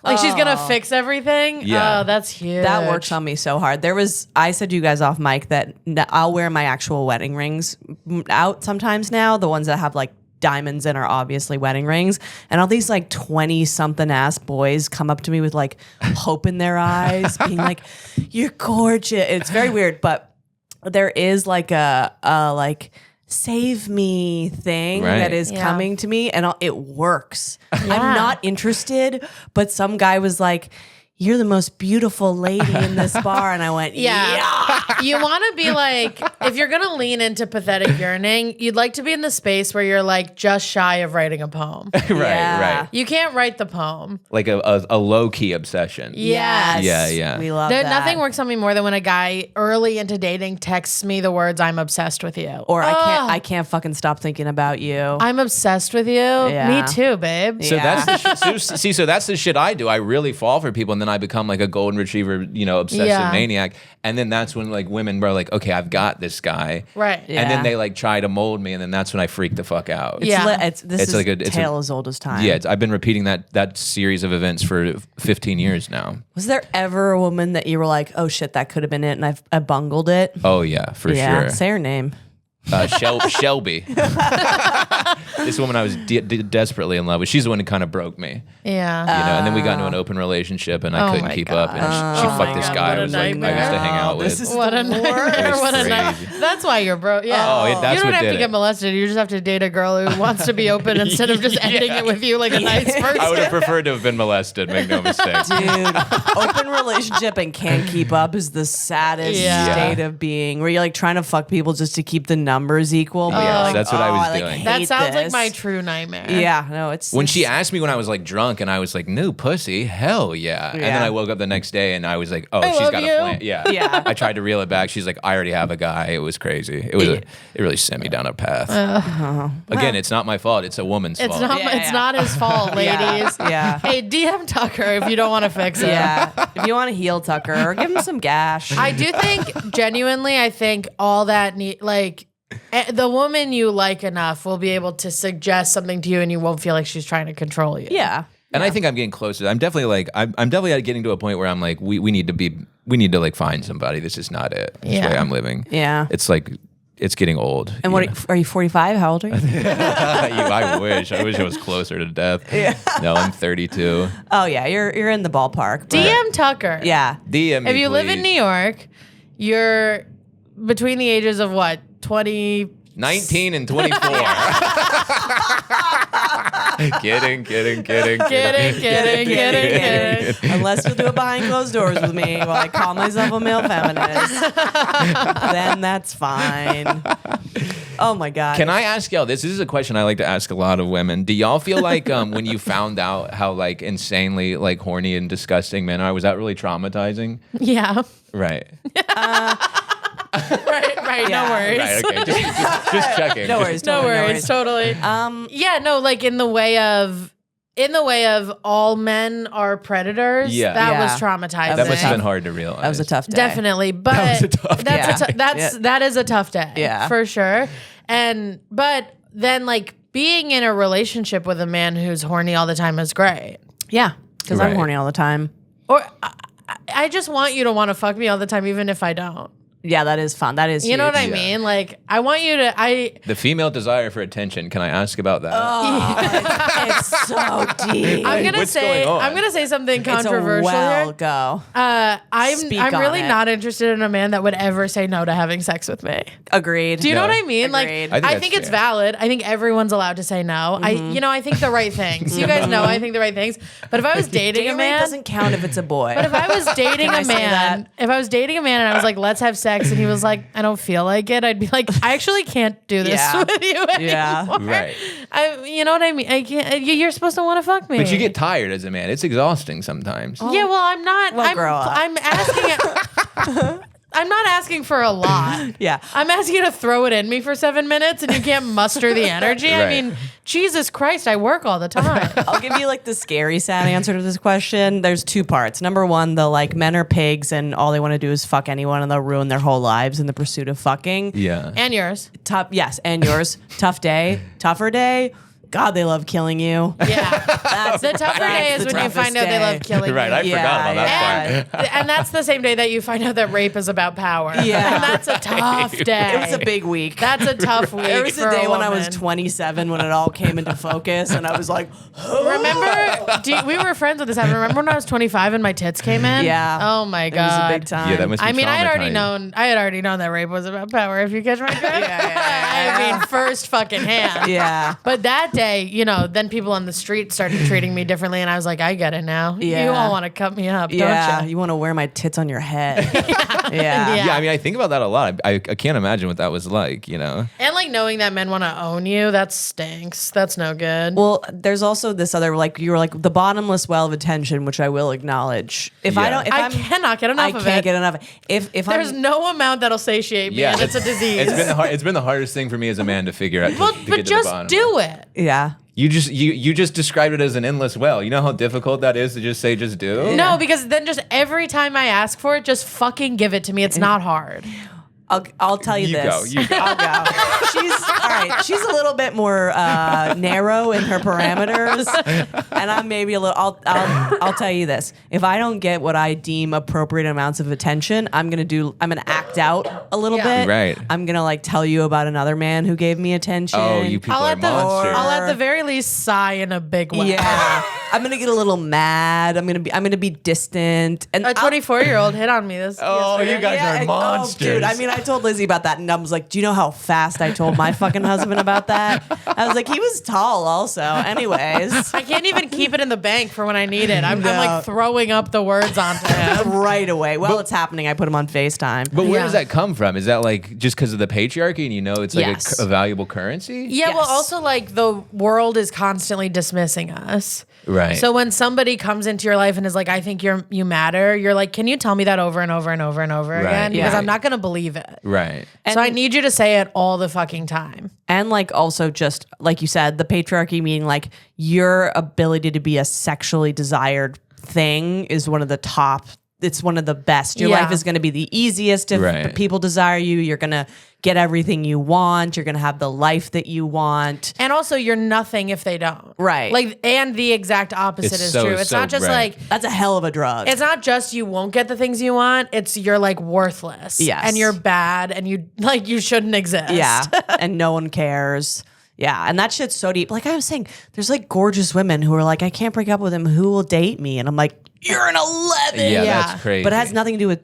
like she's gonna fix everything. Yeah. Oh, that's huge. That works on me so hard. I said to you guys off mic that I'll wear my actual wedding rings out sometimes now, the ones that have like diamonds in are obviously wedding rings. And all these like 20 something ass boys come up to me with like hope in their eyes, being like, you're gorgeous. It's very weird, but there is like a like save me thing Right. that is coming to me, and it works. I'm not interested, but some guy was like, "You're the most beautiful lady in this bar," and I went, "Yeah." You want to be like, if you're going to lean into pathetic yearning, you'd like to be in the space where you're like just shy of writing a poem. Right. You can't write the poem. Like a low key obsession. Yes. Yeah. We love that. Nothing works on me more than when a guy early into dating texts me the words "I'm obsessed with you" Or I can't fucking stop thinking about you. I'm obsessed with you. Yeah. Me too, babe. So that's the so that's the shit I do. I really fall for people, and then I become like a golden retriever, obsessive maniac. And then that's when like women are like, okay, I've got this guy, Right. And then they like try to mold me, and then that's when I freak the fuck out. This is like a tale as old as time. Yeah, I've been repeating that series of events for 15 years now. Was there ever a woman that you were like, "Oh shit, that could have been it," and I bungled it? Oh yeah, for sure. Say her name. Shelby. This woman I was desperately in love with. She's the one who kind of broke me. Yeah. And then we got into an open relationship, and I couldn't keep up. And she fucked this guy I was like I used to hang out with. What a nightmare. What a nightmare. That's why you're broke. Yeah. Oh, that's you don't what have did to get it. molested. You just have to date a girl who wants to be open instead of just ending it with you like a nice person. I would have preferred to have been molested. Make no mistake. Dude, open relationship and can't keep up is the saddest state of being, where you're like trying to fuck people just to keep the numbers equal. But Yeah, you're like, that's what I was like, doing. That hate sounds like this. my true nightmare. Yeah, no, it's When she asked me when I was like drunk, and I was like, "New pussy, hell yeah!" And then I woke up the next day, and I was like, "Oh, she's love got you. a plan." Yeah. Yeah. I tried to reel it back. She's like, "I already have a guy." It was crazy. It really sent me down a path. Again, it's not my fault. It's a woman's It's fault. not his fault, ladies. Yeah. Hey, DM Tucker if you don't want to fix it. Yeah, if you want to heal Tucker, or give him some gash. I do think genuinely, I think all that the woman you like enough will be able to suggest something to you, and you won't feel like she's trying to control you. Yeah. And I think I'm getting closer. I'm definitely like I'm definitely getting to a point where I'm like we need to like find somebody. This is not it. This way I'm living. Yeah. It's like it's getting old. And what are you 45? How old are you? I wish I was closer to death. Yeah. No, I'm 32. Oh yeah, you're in the ballpark. but- DM Tucker. Yeah. DM me, If you live in please. New York, you're between the ages of what? 20. 19 and 24. Kidding. Kidding. Unless you'll do it behind closed doors with me while I call myself a male feminist, then that's fine. Oh my God. Can I ask y'all this? This is a question I like to ask a lot of women. Do y'all feel like when you found out how like insanely like horny and disgusting men are, was that really traumatizing? Yeah. Right. Right. Yeah. No worries. Right. Okay. Just checking. No worries. No worries. Totally. Yeah. No. Like in the way of all men are predators. Yeah. That Yeah. was traumatizing. That must have been hard to realize. That was a tough day. Definitely, but was a tough that is a tough day. Yeah. For sure. But then like being in a relationship with a man who's horny all the time is great. Yeah, because I'm Right. horny all the time. Or I just want you to want to fuck me all the time, even if I don't. Yeah, that is fun. That is You know what I Yeah. mean? Like I want you to. The female desire for attention. Can I ask about that? It's so deep. I'm gonna What's going on? I'm gonna say something It's controversial a well here. go. I'm Speak really on it. not interested in a man that would ever say no to having sex with me. Agreed. Do you know Yeah. what I mean? Agreed. Like I I think think that's it's fair. valid. I think everyone's allowed to say no. I think the right things. You guys know I think the right things. But if I was dating a Date rate man, doesn't count if it's a boy. but if I was dating Can I a say man, that? if I was dating a man and I was like, let's have sex, and he was like, I don't feel like it, I'd be like, I actually can't do this Yeah. with you anymore. Yeah. Right. You know what I mean? I can't. You're supposed to want to fuck me. But you get tired as a man. It's exhausting sometimes. Yeah, well, I'm not. Well, grow up. I'm asking. I'm not asking for a lot. Yeah. I'm asking you to throw it in me for 7 minutes, and you can't muster the energy. I Right. mean, Jesus Christ, I work all the time. I'll give you like the scary, sad answer to this question. There's two parts. Number one, the like men are pigs and all they want to do is fuck anyone and they'll ruin their whole lives in the pursuit of fucking. Yeah. And yours. Yes, and yours. Tougher day. God, they love killing you. Yeah. The tougher day is the when you find out they love killing Right, you. I forgot about that part. And that's the same day that you find out that rape is about power. Yeah. And that's a tough day. It was a big week. That's a tough week. There was for a day when I was woman. 27 when it all came into focus, and I was like, Remember, we were friends with this. Remember when I was 25 and my tits came in? Yeah. Oh my it was god, a big time. Yeah, that must be I mean, I had traumatizing. already known that rape was about power. If you catch my drift, yeah. I mean, first fucking hand. Yeah. But that day, then people on the street started treating me differently, and I was like, I get it now. Yeah. You all want to cut me up, Yeah, don't you? you want to wear my tits on your head. Yeah. Yeah, I mean, I think about that a lot. I can't imagine what that was like, And like knowing that men want to own you, that stinks. That's no good. Well, there's also this other, like, you were like the bottomless well of attention, which I will acknowledge. If I Yeah. don't, if I I'm, cannot get enough I of can't it. get enough. If There's I'm, no amount that'll satiate me, and it's a disease. It's been the hardest thing for me as a man to figure out. Well, to but get to the just bottom. do it. yeah. You just described it as an endless well. You know how difficult that is to just say just do? No, because then just every time I ask for it, just fucking give it to me. It's not hard. I'll tell you You this. go, you go. I'll go. She's all right. She's a little bit more narrow in her parameters, and I'm maybe a little. I'll tell you this. If I don't get what I deem appropriate amounts of attention, I'm gonna act out a little Yeah. bit. Right. I'm gonna like tell you about another man who gave me attention. Oh, you people are monsters. I'll at the very least sigh in a big way. Yeah. I'm gonna get a little mad. I'm gonna be distant. And A 24-year-old hit on me this. Oh, yesterday. you guys are monsters. Oh, dude, I mean, I told Lizzie about that, and I was like, do you know how fast I told my fucking husband about that? I was like, he was tall also. Anyways. I can't even keep it in the bank for when I need it. I'm like throwing up the words onto him. Right away. Well, it's happening. I put him on FaceTime. But where Yeah. does that come from? Is that like just because of the patriarchy and it's like Yes. a valuable currency? Yeah, well, Yes. also like the world is constantly dismissing us. Right. So when somebody comes into your life and is like, I think you matter, you're like, can you tell me that over and over and over and over Right. again? Because Yeah. I'm not going to believe it. Right. So I need you to say it all the fucking time. And like also just like you said, the patriarchy meaning like your ability to be a sexually desired thing is one of the top. It's one of the best. Your Yeah. life is going to be the easiest if Right. people desire you. You're going to get everything you want. You're going to have the life that you want. And also, you're nothing if they don't. Right. Like, and the exact opposite It's is so- true. It's so not just right. like, That's a hell of a drug. it's not just you won't get the things you want. It's you're like worthless. Yes. And you're bad and you shouldn't exist. Yeah. And no one cares. Yeah. And that shit's so deep. Like I was saying, there's like gorgeous women who are like, I can't break up with him. Who will date me? And I'm like, you're an 11. Yeah, Yeah. that's crazy. But it has nothing to do with.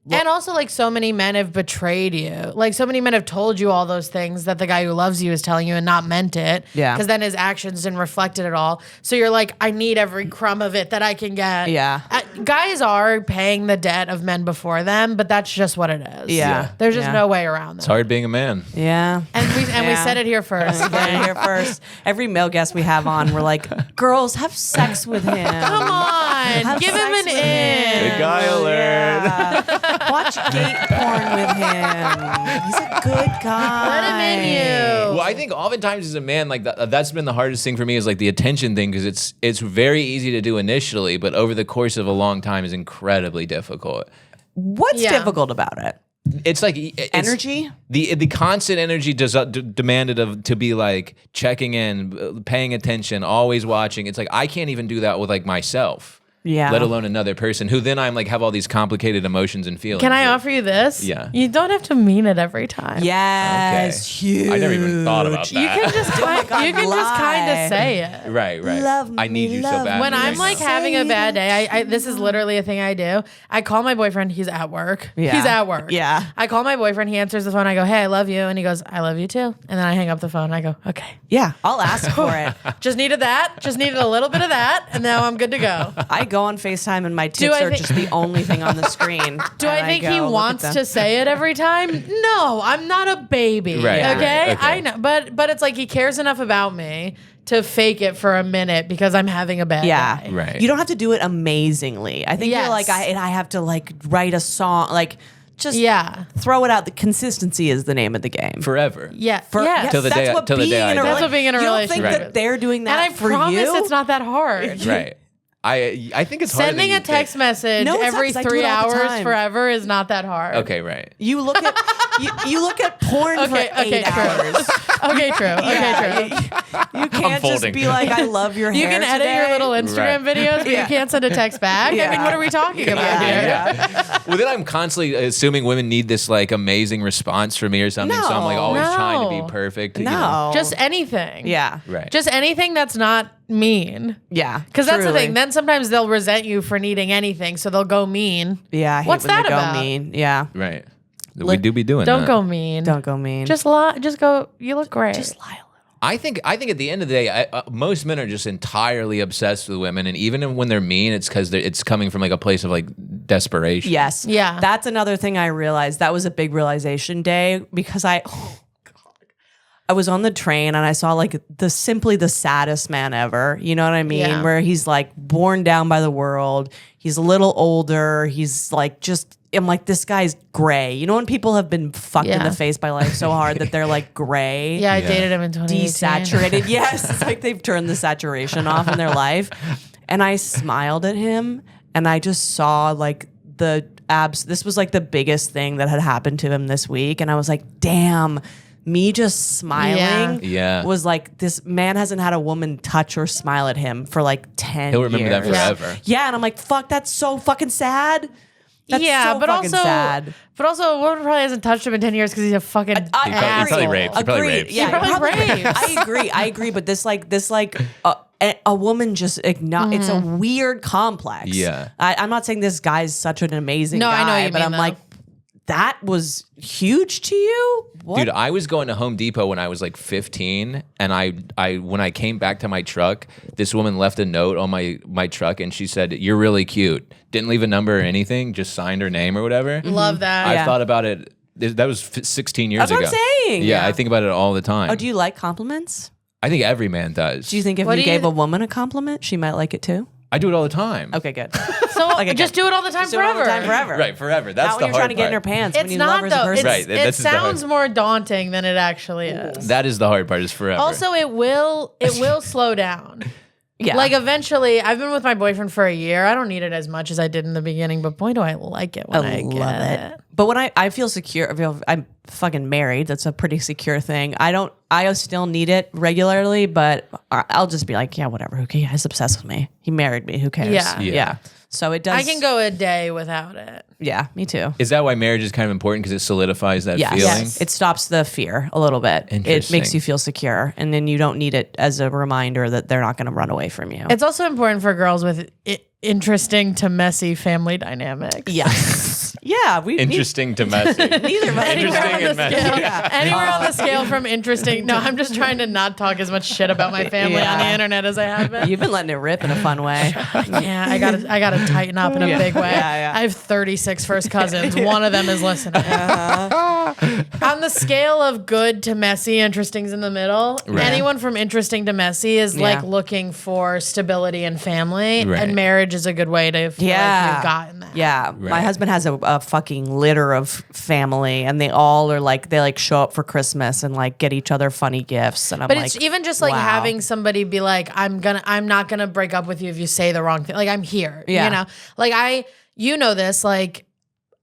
And also, like, so many men have betrayed you. Like, so many men have told you all those things that the guy who loves you is telling you and not meant it. Yeah. Because then his actions didn't reflect it at all. So you're like, I need every crumb of it that I can get. Yeah. Guys are paying the debt of men before them, but that's just what it is. Yeah. There's just Yeah. no way around that. It's hard being a man. Yeah. And we Yeah. said it here first. Get it here first. Every male guest we have on, we're like, girls, have sex with him. Come on. Have Give him sex an with in. him. Good guy alert. Yeah. Watch gay porn with him. He's a good guy. Let him in you. Well, I think oftentimes as a man, like that's been the hardest thing for me is like the attention thing because it's very easy to do initially, but over the course of a long time is incredibly difficult. What's Yeah. difficult about it? It's like it's, Energy? The constant energy demanded of to be like checking in, paying attention, always watching. It's like I can't even do that with like myself. Yeah. Let alone another person who then I'm like have all these complicated emotions and feelings. Can I offer you this? Yeah. You don't have to mean it every time. Yes, huge. I never even thought about that. You can just you can just kind lie. of say it. Right. Love I need me, you so love bad. When I'm right like now. having a bad day, I this is literally a thing I do. I call my boyfriend. He's at work. Yeah. He's at work. Yeah. I call my boyfriend. He answers the phone. I go, "Hey, I love you," and he goes, "I love you too." And then I hang up the phone. I go, "Okay, Yeah, I'll ask for it. just needed that. Just needed a little bit of that, and now I'm good to go." I go on FaceTime and my Do tits I are think- just the only thing on the screen. Do I think he wants to say it every time? No, I'm not a baby. Right, Okay? right, okay. I know, but it's like he cares enough about me to fake it for a minute because I'm having a bad Yeah. day. Right. You don't have to do it amazingly. I think Yes. you're like, I have to like write a song, like just Yeah. throw it out. The consistency is the name of the game. forever. Yeah. For- yes. Till the that's day- what till the day being I in a die. That's what being in a you don't think relationship that is. they're doing that And I for promise you? it's not that hard. Right. I think it's harder Sending than a you text think. message No, it's not, every 'cause I do 3 it all the hours time. forever is not that hard. Okay, right. You look at You look at porn for 8 hours. Okay, true. Okay, true. You can't just folding. be like, I love your hair. You can edit today. your little Instagram videos, but you can't send a text back. I mean, what are we talking about here? Well, then I'm constantly assuming women need this like amazing response from me or something. So I'm like always trying to be perfect. No. Just anything. Yeah. Right. Just anything that's not mean. Yeah. Because that's the truly. thing. Then sometimes they'll resent you for needing anything, so they'll go mean. Yeah. I hate What's when that they go about? mean. Yeah. Right. We do be doing Don't that. go mean. Don't go mean. Just lie. Just go. You look great. Just lie a little. I think at the end of the day, most men are just entirely obsessed with women, and even when they're mean, it's because it's coming from like a place of like desperation. Yes. Yeah. That's another thing I realized. That was a big realization day because I was on the train and I saw like simply the saddest man ever. You know what I mean? Yeah. Where he's like worn down by the world. He's a little older. He's like I'm like, this guy's gray. You know when people have been fucked in the face by life so hard that they're like gray? yeah, I dated him in 2018. Desaturated. Yes. It's like they've turned the saturation off in their life. And I smiled at him and I just saw like the abs. This was like the biggest thing that had happened to him this week. And I was like, damn, me just smiling Yeah. was like, this man hasn't had a woman touch or smile at him for like 10 He'll remember that years. forever. Yeah. And I'm like, fuck, that's so fucking sad. That's so but fucking also, sad. but also, a woman probably hasn't touched him in 10 years because he's a fucking He probably raped. He probably raped. Yeah, He probably rapes. I agree. But this a woman just it's a weird complex. Yeah. I'm not saying this guy's such an amazing No, guy, I know what you but mean, I'm though. like, that was huge to you? What? Dude, I was going to Home Depot when I was like 15, and I when I came back to my truck, this woman left a note on my truck, and she said, "You're really cute." Didn't leave a number or anything, just signed her name or whatever. Love that. I've thought about it. That was 16 years That's ago. what I'm saying. Yeah, I think about it all the time. Oh, do you like compliments? I think every man does. Do you think if What you do you- gave a woman a compliment, she might like it too? I do it all the time. Okay, good. So just do it all the time Just do it all forever. the time forever. Right, forever. That's Not the when you're hard trying to get in her part. pants. when It's you love not her as a though. person. Right, It that's the hard- sounds more daunting than it actually is. That is the hard part. Is forever. Also, it will slow down. Yeah. Like eventually, I've been with my boyfriend for a year. I don't need it as much as I did in the beginning, but boy, do I like it when I love get it. But when I feel secure, I'm fucking married. That's a pretty secure thing. I still need it regularly, but I'll just be like, yeah, whatever. Who cares? He's obsessed with me. He married me. Who cares? Yeah. So it does. I can go a day without it. Yeah, me too. is that why marriage is kind of important because it solidifies that Yes. feeling? Yes. It stops the fear a little bit. It Interesting. makes you feel secure, and then you don't need it as a reminder that they're not going to run away from you. It's also important for girls with interesting to messy family dynamics. yes. Yeah. We Interesting to messy. neither of us. Interesting Anywhere on the and messy. scale, Yeah. anywhere on the scale from interesting. No, I'm just trying to not talk as much shit about my family on the Yeah. internet as I have been. You've been letting it rip in a fun way. Yeah, I gotta tighten up in a big way. Yeah. I have 36 first cousins. One of them is listening. On the scale of good to messy, interesting's in the middle. Right. Anyone from interesting to messy is like Yeah. looking for stability and family, Right. and marriage is a good way to feel like you've gotten that. Yeah. My Right. husband has a fucking litter of family, and they all are like, they like show up for Christmas and like get each other funny gifts. And I'm But like, it's even just like wow. having somebody be like, I'm not gonna break up with you if you say the wrong thing. Like I'm here. Yeah. You know? Like you know this, like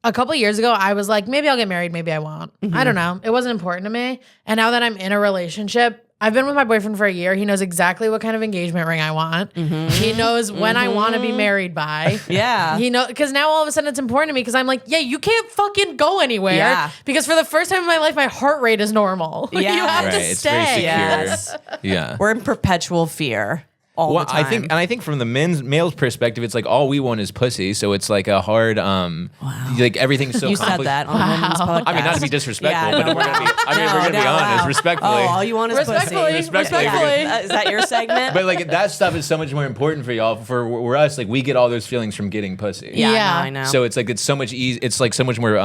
a couple years ago, I was like, maybe I'll get married, maybe I won't. Mm-hmm. I don't know. It wasn't important to me. And now that I'm in a relationship, I've been with my boyfriend for a year. He knows exactly what kind of engagement ring I want. He knows when I want to be married by. Mm-hmm. Yeah. He know because now all of a sudden it's important to me because I'm like, yeah, you can't fucking go anywhere. Yeah. Because for the first time in my life, my heart rate is normal. You Yeah. have Right, to it's stay. very secure. Yes. Yeah. We're in perpetual fear all Well, the time. I think from the male's perspective, it's like all we want is pussy. So it's like a hard, like everything's so. you said that on a women's podcast. I mean, not to be disrespectful, Yeah, but no, we're gonna be. I mean, no, we're gonna be no, honest, wow. respectfully. Oh, all you want is Respectfully. pussy. Respectfully. Is that your segment? But like that stuff is so much more important for y'all. For us, like we get all those feelings from getting pussy. yeah, Yeah. I know. So it's like it's so much easy. It's like so much more Men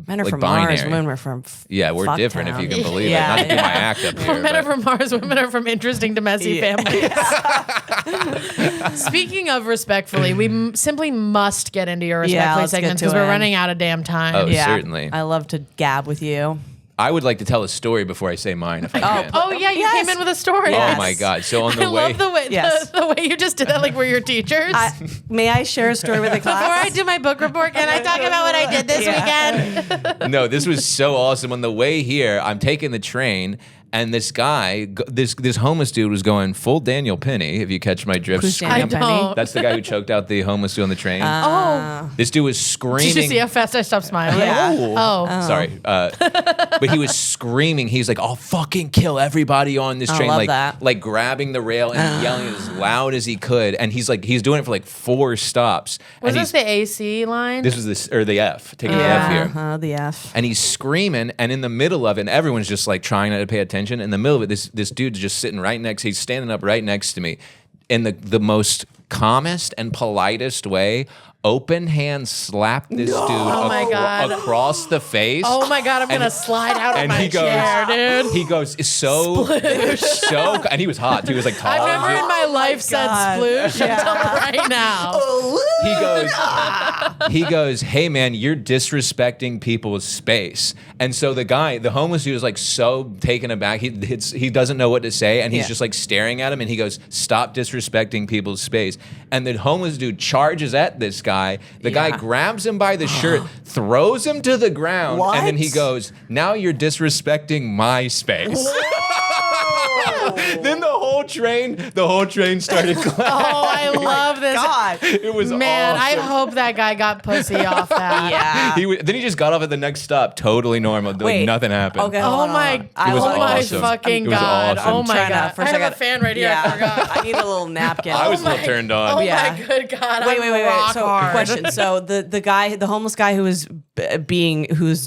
are like from binary. Mars. Women are from Yeah, we're fuck different town. if you can believe Yeah. it. Not to do my act up here. Men are but- from Mars, women are from interesting to messy families. Speaking of respectfully, we simply must get into your respectfully let's get segment to because we're it. running out of damn time. Oh, Yeah, certainly. I love to gab with you. I would like to tell a story before I say mine, if I can. Oh yeah, you came in with a story. Oh my God! So on the I love the way the way you just did that, like we're your teachers. May I share a story with the class? Before I do my book report, can I talk about what I did this weekend? No, this was so awesome. On the way here, I'm taking the train. And this guy, this homeless dude was going full Daniel Penny, if you catch my drift. Who's Daniel Penny? don't. That's the guy who choked out the homeless dude on the train. Oh, This dude was screaming. did you see how fast I stopped smiling? Yeah. Oh. Sorry. But he was screaming. He's like, I'll fucking kill everybody on this train. love that. Like grabbing the rail and yelling as loud as he could. And he's doing it for like 4 stops. Was and this the AC line? This was the F. Taking the F here. The F. And he's screaming, and in the middle of it, and everyone's just like trying not to pay attention. In the middle of it, this dude's just sitting right next. He's standing up right next to me, in the most calmest and politest way. Open hand slapped this dude my God. across the face. Oh my God, I'm gonna slide out of and my he goes, chair, dude. He goes so, and he was hot. He was like tall. I've never in my life said God. sploosh until right now. He goes, hey man, you're disrespecting people's space. And so the homeless dude is like so taken aback. He doesn't know what to say, and he's just like staring at him, and he goes, stop disrespecting people's space. And the homeless dude charges at this guy. The guy grabs him by the shirt, throws him to the ground, and then he goes, now you're disrespecting my space. Then the whole train started clapping. Oh, I love this. God. It was Man, awesome. I hope that guy got pussy off that. Yeah. Then he just got off at the next stop, totally normal. Like Wait. nothing happened. Okay. Oh hold my! on. I was oh my awesome. fucking It was God! awesome. Oh my Trying to- God! first I I have a got- fan right here. I forgot. I need a little napkin. I was a little turned on. Oh Yeah. my good God! Wait. I'm rock So, hard. question. So the homeless guy who's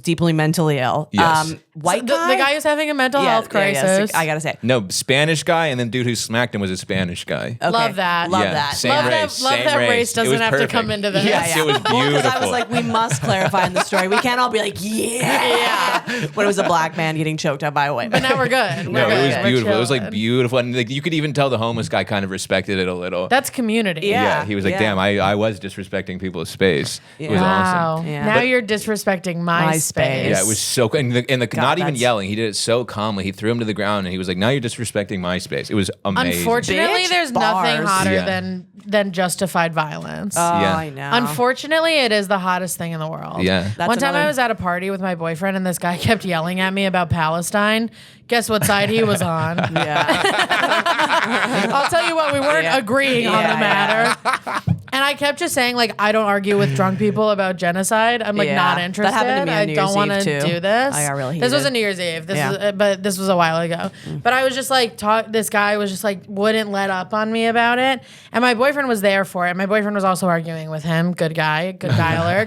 deeply mentally ill. Yes. White the guy who's having a mental health crisis. I gotta say. No, Spanish guy, and then dude who smacked him was a Spanish guy. Okay. Love that. Love Yeah, that. same Love that- race, love same that race. race It doesn't was have to perfect. come into this. Yes, it was Well, 'cause beautiful. I was like, we must clarify in the story. We can't all be like, yeah. When it was a black man getting choked out by a white man. But now we're good. No, We're it was good. We're beautiful. It was like chilling. beautiful, and like you could even tell the homeless guy kind of respected it a little. That's community. Yeah. He was like, Yeah. damn, I was disrespecting people's space. It was Wow. awesome. Yeah. Now But- you're disrespecting my My space. space. Yeah, it was so and not even that's- yelling. He did it so calmly. He threw him to the ground, and he was like, "Now you're disrespecting my space." It was amazing. Unfortunately, Bitch, there's nothing bars. hotter Yeah. than justified violence. Oh, Yeah. I know. Unfortunately, it is the hottest thing in the world. Yeah. That's One time another- I was at a party with my boyfriend, and this guy kept yelling at me about Palestine. Guess what side he was on? Yeah. I'll tell you what, we weren't Yeah. agreeing on the Yeah, matter. And I kept just saying, like, I don't argue with drunk people about genocide. I'm like Yeah. not That interested. happened to me on I New don't Year's want to Eve, too. do this. I got really This was heated. a New Year's Eve. This Yeah. was, but this was a while ago. But I was just like, this guy was just like, wouldn't let up on me about it. And my boyfriend was there for it. My boyfriend was also arguing with him. Good guy alert,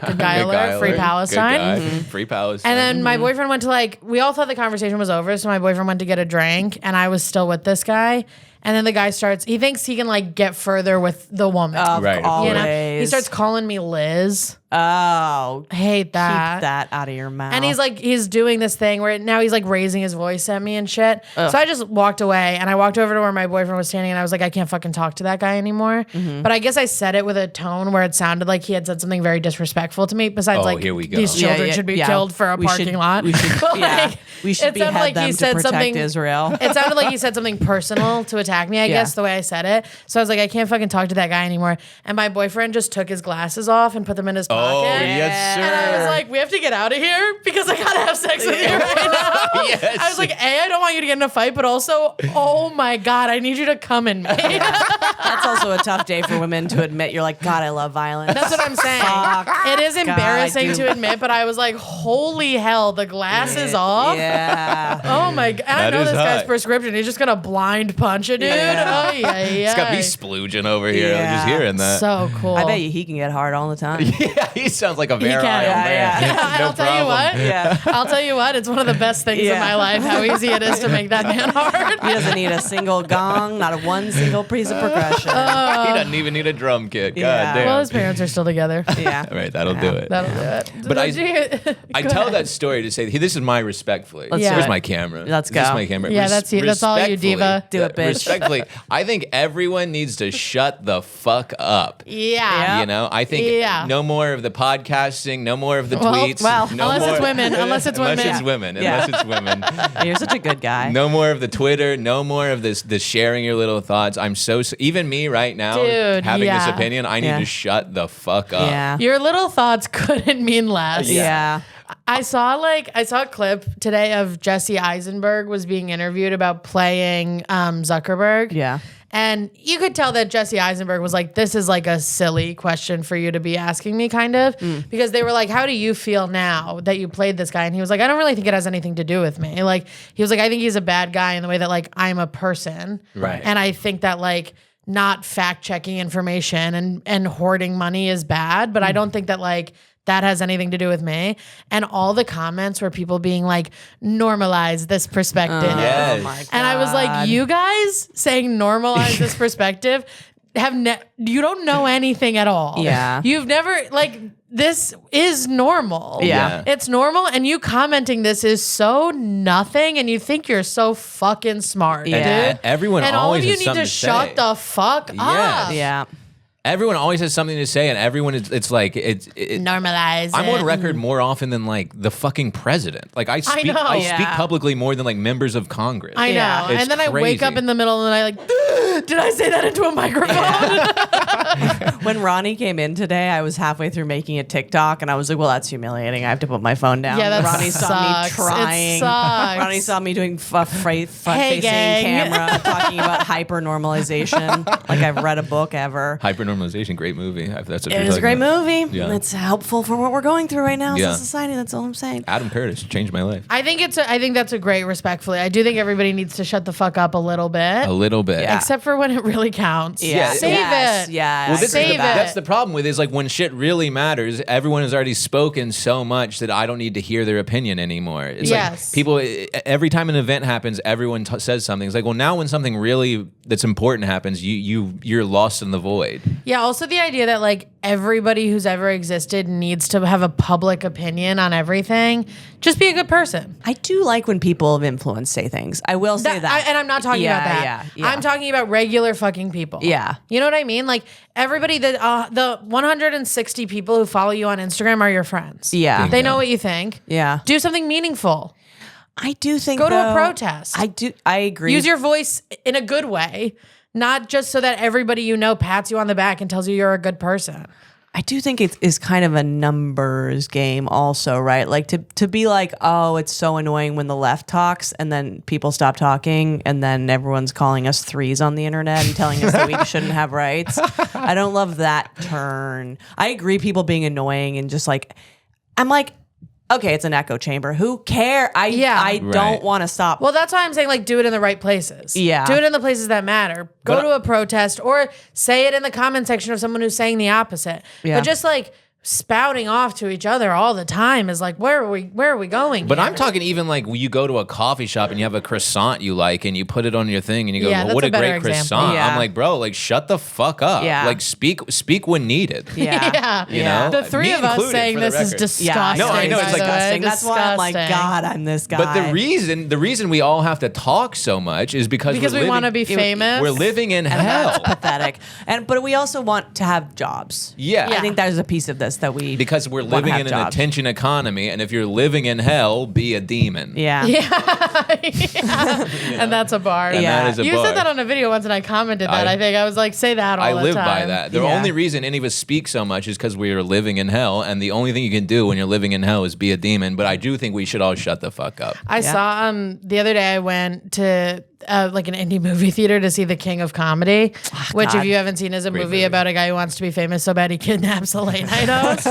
good guy Good alert, guy free alert. Palestine. Good guy. Free Palestine. And then my boyfriend went to we all thought the conversation was over. So my boyfriend went to get a drink and I was still with this guy. And then the guy he thinks he can get further with the woman. Right, of course. You know? Always. He starts calling me Liz. Oh, I hate that. keep that out of your mouth. And he's doing this thing where now he's raising his voice at me and shit. So I just walked away and I walked over to where my boyfriend was standing and I was like, I can't fucking talk to that guy anymore. But I guess I said it with a tone where it sounded like he had said something very disrespectful to me. Besides, here we go. these children Yeah, should be yeah. killed for a We should- parking lot. we should- But, yeah. We should it sounded behead like them he to said protect something. Israel. It sounded like he said something personal to attack me, I guess, the way I said it. So I was like, I can't fucking talk to that guy anymore. And my boyfriend just took his glasses off and put them in his pocket. Oh, yes, sir. And I was like, we have to get out of here because I gotta have sex with you right now. Yes. I was like, A, I don't want you to get in a fight, but also, oh my God, I need you to come in me. That's also a tough day for women to admit. You're like, God, I love violence. That's what I'm saying. Fuck. It is embarrassing I do. to admit, but I was like, holy hell, the glasses off. Yeah. Oh my God. I That know is this guy's hot. prescription. He's just gonna blind punch a dude. Yeah. Oh, yeah. It's got me splooging over here. Yeah. Just hearing that. So cool. I bet you he can get hard all the time. Yeah, he sounds like a He virile can. man. Yeah. No I'll tell you problem. what. Yeah. I'll tell you what. It's one of the best things in Yeah. my life. How easy it is to make that man hard. He doesn't need a single gong, not a one single piece of percussion. He doesn't even need a drum kit. God Yeah. damn. Well, his parents are still together. Yeah. All right, that'll do it. That'll do it. But I Go tell ahead. that story to say, this is my respectfully. Let's do Here's it. my camera. Let's This is go. my camera. Yeah, that's you. That's all you, Respectfully- diva. Do it, bitch. Respectfully, I think everyone needs to shut the fuck up. Yeah. You know, I think Yeah. no more of of the podcasting. No more of the tweets. No unless more, it's women. Unless it's women. Unless it's women. Yeah. Unless it's women. You're such a good guy. No more of the Twitter. No more of this sharing your little thoughts. I'm so even me right now Dude, having this yeah. opinion. I need to shut the fuck up. Yeah. Your little thoughts couldn't mean less. Yeah. I saw a clip today of Jesse Eisenberg was being interviewed about playing Zuckerberg. Yeah. And you could tell that Jesse Eisenberg was like, this is like a silly question for you to be asking me, kind of. Because they were like, how do you feel now that you played this guy? And he was like, I don't really think it has anything to do with me. Like, he was like, I think he's a bad guy in the way that, like, I'm a person. Right. And I think that, like, not fact checking information and hoarding money is bad. But I don't think that, like, that has anything to do with me. And all the comments were people being like, normalize this perspective. Yes. Oh my God. And I was like, you guys saying normalize this perspective you don't know anything at all. Yeah. You've never, like, this is normal. Yeah. It's normal. And you commenting this is so nothing. And you think you're so fucking smart, Yeah. dude. Everyone And all always of you has need something to to shut say. the fuck up. Yeah. Everyone always has something to say, and everyone is. It's like Normalize I'm it. on record more often than like the fucking president. Like I speak, know. I speak Yeah. publicly more than like members of Congress. I know. Yeah. It's And then I wake crazy. up in the middle of the night like, did I say that into a microphone? When Ronnie came in today, I was halfway through making a TikTok, and I was like, well, that's humiliating. I have to put my phone down. Yeah, that Ronnie saw me sucks. It trying. sucks. Ronnie saw me doing front-facing Hey, gang. camera, talking about hyper-normalization, like I've read a book ever. Hypernormalization, great movie. That's what It you're was a great talking about. movie. Yeah. It's helpful for what we're going through right now as Yeah. a society. That's all I'm saying. Adam Curtis changed my life I think that's a great, respectfully. I do think everybody needs to shut the fuck up a little bit. a little bit. Yeah. Except for when it really counts. Yeah. Save Yes, it. Yeah. Well, this is Save it. that's the problem with it, is like when shit really matters, everyone has already spoken so much that I don't need to hear their opinion anymore. It's Yes. like people, every time an event happens, everyone says something. It's like, well, now when something really that's important happens, you're lost in the void. Yeah, also the idea that like everybody who's ever existed needs to have a public opinion on everything. Just be a good person. I do like when people of influence say things. I will say that. And I'm not talking about that. Yeah. I'm talking about regular fucking people. Yeah. You know what I mean? Like everybody that the 160 people who follow you on Instagram are your friends. Yeah. They know what you think. Yeah. Do something meaningful. I do think Go to a though, protest. I agree. Use your voice in a good way, not just so that everybody you know pats you on the back and tells you you're a good person. I do think it is kind of a numbers game also, right? Like to be like, oh, it's so annoying when the left talks and then people stop talking and then everyone's calling us threes on the internet and telling us that we shouldn't have rights. I don't love that turn. I agree people being annoying and just like, I'm like, okay, it's an echo chamber. Who care? I Right. don't want to stop. Well, that's why I'm saying, like, do it in the right places. Yeah. Do it in the places that matter. Go to a protest or say it in the comment section of someone who's saying the opposite. Yeah. But just like spouting off to each other all the time is like, where are we going? But here? I'm talking even like when you go to a coffee shop and you have a croissant you like and you put it on your thing and you go, Yeah, well, what that's a a great better example. croissant. Yeah. I'm like, bro, like shut the fuck up. Yeah. Like speak when needed. yeah. Yeah. You know? The three Me of us included, saying for the this is record. disgusting. No, I know, it's by the way. disgusting. That's why I'm like, Disgusting. God, I'm this guy. But the reason we all have to talk so much is because we want to be famous. We're living in hell. pathetic. But we also want to have jobs. Yeah. I think that is a piece of this that we Because we're wanna living have in an jobs. attention economy, and if you're living in hell, be a demon. Yeah. And that's a bar. And Yeah. that is a You bar. said that on a video once, and I commented that. I think I was like, say that all I the live time. by that. The Yeah. only reason any of us speak so much is because we are living in hell, and the only thing you can do when you're living in hell is be a demon. But I do think we should all shut the fuck up. I saw the other day I went to like an indie movie theater to see The King of Comedy, which God. if you haven't seen is a movie about a guy who wants to be famous so bad he kidnaps a late night host.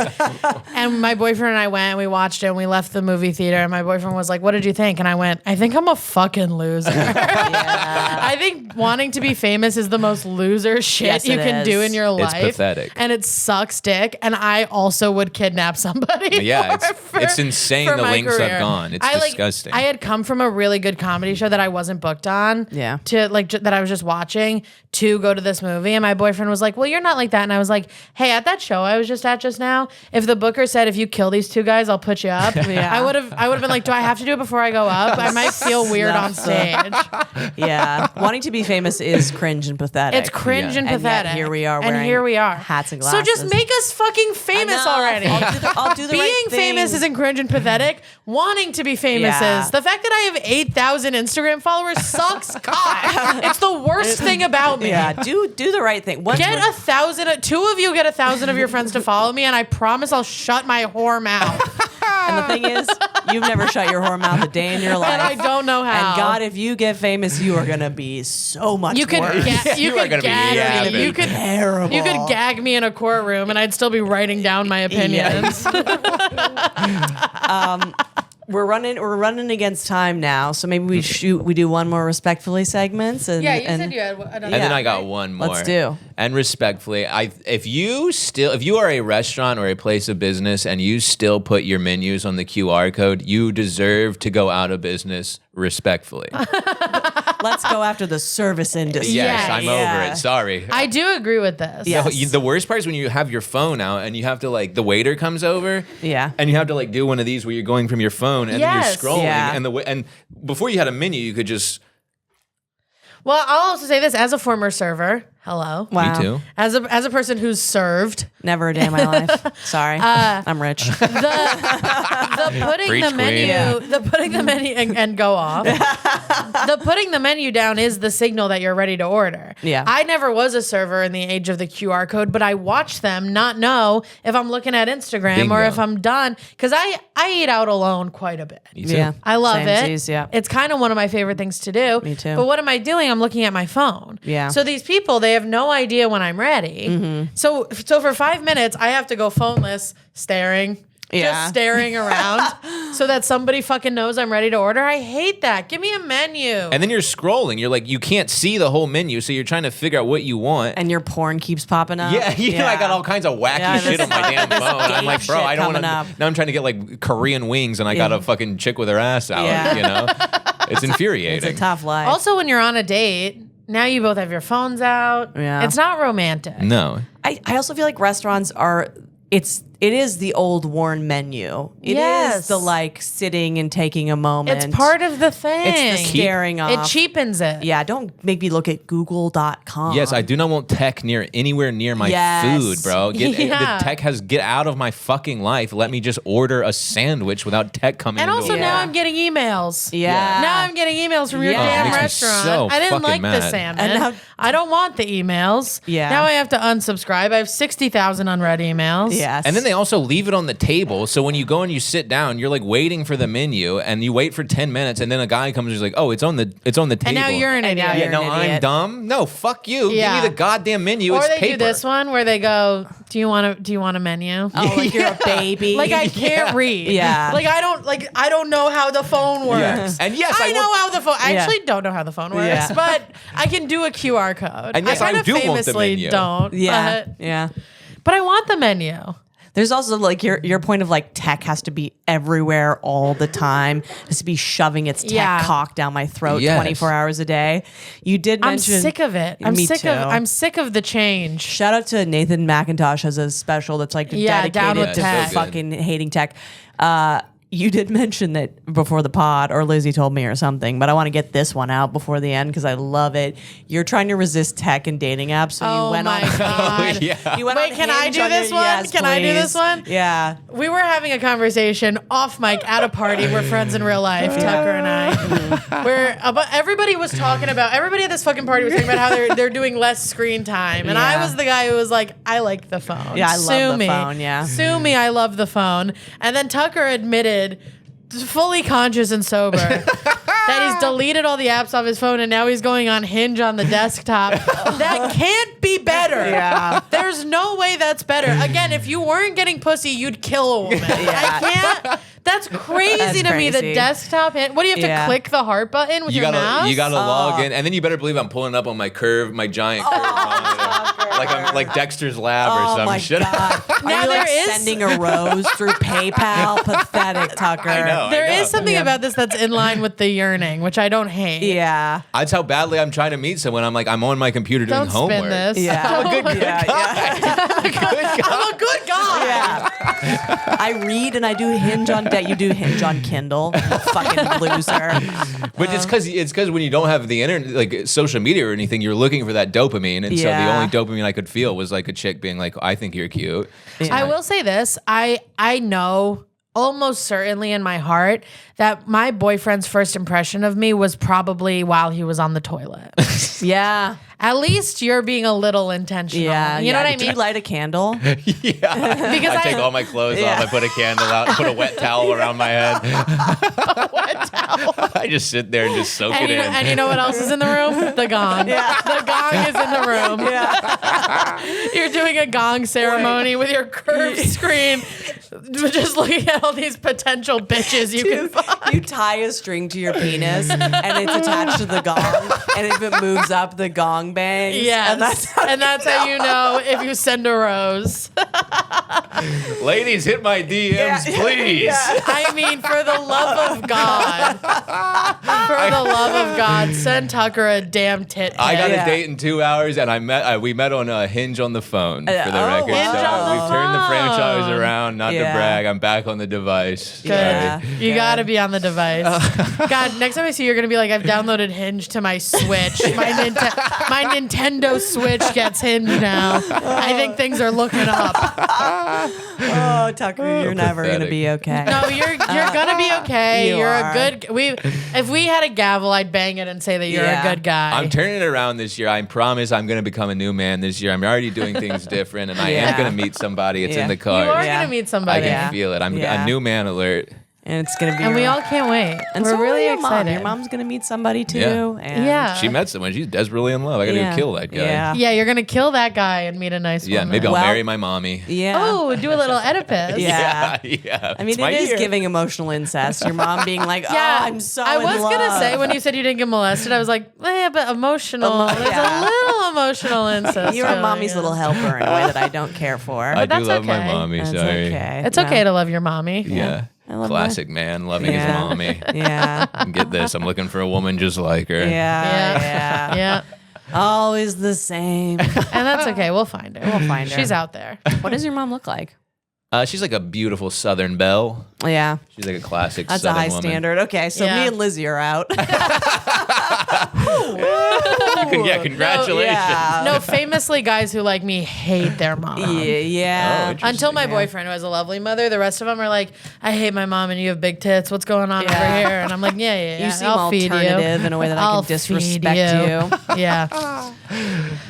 And my boyfriend and I went and we watched it and we left the movie theater and my boyfriend was like, what did you think? And I went, I think I'm a fucking loser. I think wanting to be famous is the most loser shit Yes, you it can do is. in your It's life. pathetic. And it sucks dick. And I also would kidnap somebody. Yeah, for- it's insane for the my lengths career. I've gone. It's disgusting. I had come from a really good comedy show that I wasn't booked on. Yeah. To like that I was just watching to go to this movie, and my boyfriend was like, "Well, you're not like that," and I was like, "Hey, at that show I was just at just just now, if the booker said, if you kill these two guys, I'll put you up, I would have been like, do I have to do it before I go up? I might feel weird on stage. Yeah. Wanting to be famous is cringe and pathetic. It's cringe and And pathetic. yet here we are And wearing here we are. hats and glasses. So just make us fucking famous already. I'll do the Being right thing. famous isn't cringe and pathetic. Wanting to be famous is. The fact that I have 8,000 Instagram followers sucks cock. It's the worst thing about me. Yeah, do the right thing. Get 1,000. Two of you get 1,000 of your friends to follow me, and I promise I'll shut my whore mouth. And the thing is, you've never shut your whore mouth a day in your life. And I don't know how. And God, if you get famous, you are gonna be so much You could worse. You are could gonna be gag me. terrible. You could gag me in a courtroom, and I'd still be writing down my opinions. We're running against time now, so maybe we do one more respectfully segments. And, Yeah, you and said you had another. And then I got one more. Let's do. And respectfully, if you are a restaurant or a place of business and you still put your menus on the QR code, you deserve to go out of business respectfully. Let's go after the service industry. Yes, Yeah, I'm over it. Sorry. I do agree with this. Yeah. No, Yes. the worst part is when you have your phone out and you have to the waiter comes over. Yeah. And you have to do one of these where you're going from your phone and Yes. then you're scrolling Yeah. and before you had a menu, you could just. Well, I'll also say this as a former server. Hello. Wow. Me too. As a person who's served, Never a day in my life. Sorry, I'm rich. the putting Preach, the menu, queen. the putting the menu and go off. The putting the menu down is the signal that you're ready to order. Yeah. I never was a server in the age of the QR code, but I watch them not know if I'm looking at Instagram Bingo. or if I'm done because I eat out alone quite a bit. Me too. Yeah, I love it. Samesies, yeah. It's kind of one of my favorite things to do. Me too. But what am I doing? I'm looking at my phone. Yeah. So these people, they have no idea when I'm ready. Mm-hmm. So for 5 minutes, I have to go phoneless, staring. Yeah. Just staring around so that somebody fucking knows I'm ready to order. I hate that. Give me a menu. And then you're scrolling. You're you can't see the whole menu, so you're trying to figure out what you want. And your porn keeps popping up. Yeah, I got all kinds of wacky Yeah, shit this- on my damn this phone. I'm like, bro, shit I don't want coming to. up. Now I'm trying to get Korean wings, and I got a fucking chick with her ass out. Yeah. You know, it's infuriating. It's a tough life. Also, when you're on a date, now you both have your phones out. Yeah. It's not romantic. No. I also feel like restaurants are. It is the old worn menu. It is Yes. the sitting and taking a moment. It's part of the thing. It's the staring off. It cheapens it. Yeah, don't make me look at google.com. Yes, I do not want tech anywhere near my Yes. food, bro. Yeah. The tech get out of my fucking life. Let me just order a sandwich without tech coming. And into also it. now Yeah. I'm getting emails. Yeah. Now I'm getting emails from your Yeah. damn Makes me restaurant. so I didn't fucking like the mad. salmon. And now- I don't want the emails. Yeah. Now I have to unsubscribe. I have 60,000 unread emails. Yes. And then they also leave it on the table. So when you go and you sit down, you're waiting for the menu, and you wait for 10 minutes, and then a guy comes and he's like, "Oh, it's on the table." And now you're an And now idiot. you're no, an I'm idiot. dumb. No, fuck you. Yeah. Give me the goddamn menu. Or it's they paper. do this one where they go, "Do you want a menu?" Oh, like you're a baby. Like I can't read. Yeah. I don't know how the phone works. Yeah. And yes, I know how the phone. I Yeah. actually don't know how the phone works, Yeah. but I can do a QR code. And yes, I kinda do want the famously menu. don't. Yeah. Yeah. But I want the menu. There's also your point of tech has to be everywhere all the time. It has to be shoving its tech Yeah. cock down my throat Yes. 24 hours a day. You did I'm mention sick of it. Me too. I'm sick of the change. Shout out to Nathan McIntosh has a special that's Yeah, dedicated down with to tech. fucking hating tech. You did mention that before the pod, or Lizzie told me or something, but I want to get this one out before the end because I love it. You're trying to resist tech and dating apps, so Oh you went my on. God. Yeah. You went Wait, on can I Hinge do on this your- one? Yes, Can I do this please. one? Yeah. We were having a conversation off mic at a party. We're friends in real life, Tucker and I. Where everybody was talking about. Everybody at this fucking party was talking about how they're doing less screen time, and I Yeah. was the guy who was like, "I like the phone. Yeah, I Sue love the me. phone, yeah. Sue me. I love the phone." And then Tucker admitted, fully conscious and sober, that he's deleted all the apps off his phone and now he's going on Hinge on the desktop. That can't be better. Yeah. There's no way that's better. Again, if you weren't getting pussy, you'd kill a woman. I can't. That's crazy That's to me. The crazy. desktop hit. What do you have to Yeah. click the heart button with You your gotta, mouse? you gotta log in, and then you better believe I'm pulling up on my giant curve monitor. like I'm like Dexter's Lab or some shit. God. Are you like sending a rose through PayPal? Pathetic, Tucker. I know. There is something about this that's in line with the yearning, which I don't hate. Yeah. That's how badly I'm trying to meet someone. I'm like, I'm on my computer doing Don't homework. spin this. Yeah. I'm a good guy. I'm a good guy. Yeah. I read and I do Hinge on debt. You do Hinge on Kindle. Fucking loser. But it's because when you don't have the internet, like social media or anything, you're looking for that dopamine. And so the Yeah. only dopamine I could feel was like a chick being like, I think you're cute. I will say this. I know almost certainly in my heart that my boyfriend's first impression of me was probably while he was on the toilet. Yeah. At least you're being a little intentional. Yeah. You know what I Do mean? you light a candle? Yeah. Because I take all my clothes off. I put a candle out, put a wet towel around my head. wet towel. I just sit there and just soak it in. And you know what else is in the room? The gong. Yeah. The gong is in the room. Yeah. You're doing a gong ceremony with your curved screen, just looking at all these potential bitches you can find. You tie a string to your penis and it's attached to the gong, and if it moves up, the gong bangs. Yes. And that's how you know if you send a rose. Ladies, hit my DMs, please. Yeah. I mean, for the love of God. For the love of God, send Tucker a damn tit pic. I got Yeah. a date in 2 hours, and we met on a Hinge on the phone for the record. wow. Hinge on the We've turned the phone. franchise around. Not Yeah. to brag, I'm back on the device. Good. Yeah. You gotta be on the device. God, next time I see you, you're gonna be like, I've downloaded Hinge to my Switch. My Nintendo Switch gets Hinge now. I think things are looking up. Oh, Tucker, you're never gonna pathetic. be okay. No, you're gonna be okay. You You're are. a good. If we had a gavel, I'd bang it and say that you're Yeah. a good guy. I'm turning it around this year. I promise I'm going to become a new man this year. I'm already doing things different, and I am Yeah. going to meet somebody. It's Yeah. in the you cards. are Yeah. gonna meet I somebody, can feel it. I'm Yeah. a new man alert. And it's gonna be. and we all can't wait. And We're so really your mom. excited. Your mom's gonna meet somebody too. Yeah. And Yeah. She met someone. She's desperately in love. I got to Yeah. go kill that guy. Yeah. Yeah, you're gonna kill that guy and meet a nice Yeah, woman. maybe I'll Well- marry my mommy. Yeah. Oh, do a little Oedipus. Yeah. Yeah. I mean, It's my it is year. giving emotional incest. Your mom being like, "Oh, Yeah, I'm so." I was in gonna love. say when you said you didn't get molested, I was like, yeah, but emotional. There's yeah. a little emotional incest. You're a going mommy's on. little helper in a way that I don't care for. I do that's love my okay. mommy. That's Sorry. okay. It's No. okay to love your mommy. Yeah. I love Classic man loving Yeah. his mommy. Yeah. And get this. I'm looking for a woman just like her. Yeah. Yeah. Yeah. Yeah, Always the same. and that's okay. We'll find her. We'll find her. She's out there. What does your mom look like? She's like a beautiful Southern belle. Yeah. She's like a classic That's Southern a high woman. standard. Okay, so Yeah. me and Lizzie are out. Yeah, congratulations. Yeah. No, famously, guys who like me hate their mom. Yeah. Yeah. Oh, interesting. Until my boyfriend, who has a lovely mother, the rest of them are like, I hate my mom and you have big tits. What's going on over Yeah. here? And I'm like, yeah. You seem I'll feed alternative you. in a way that I I'll can disrespect feed you. Yeah. All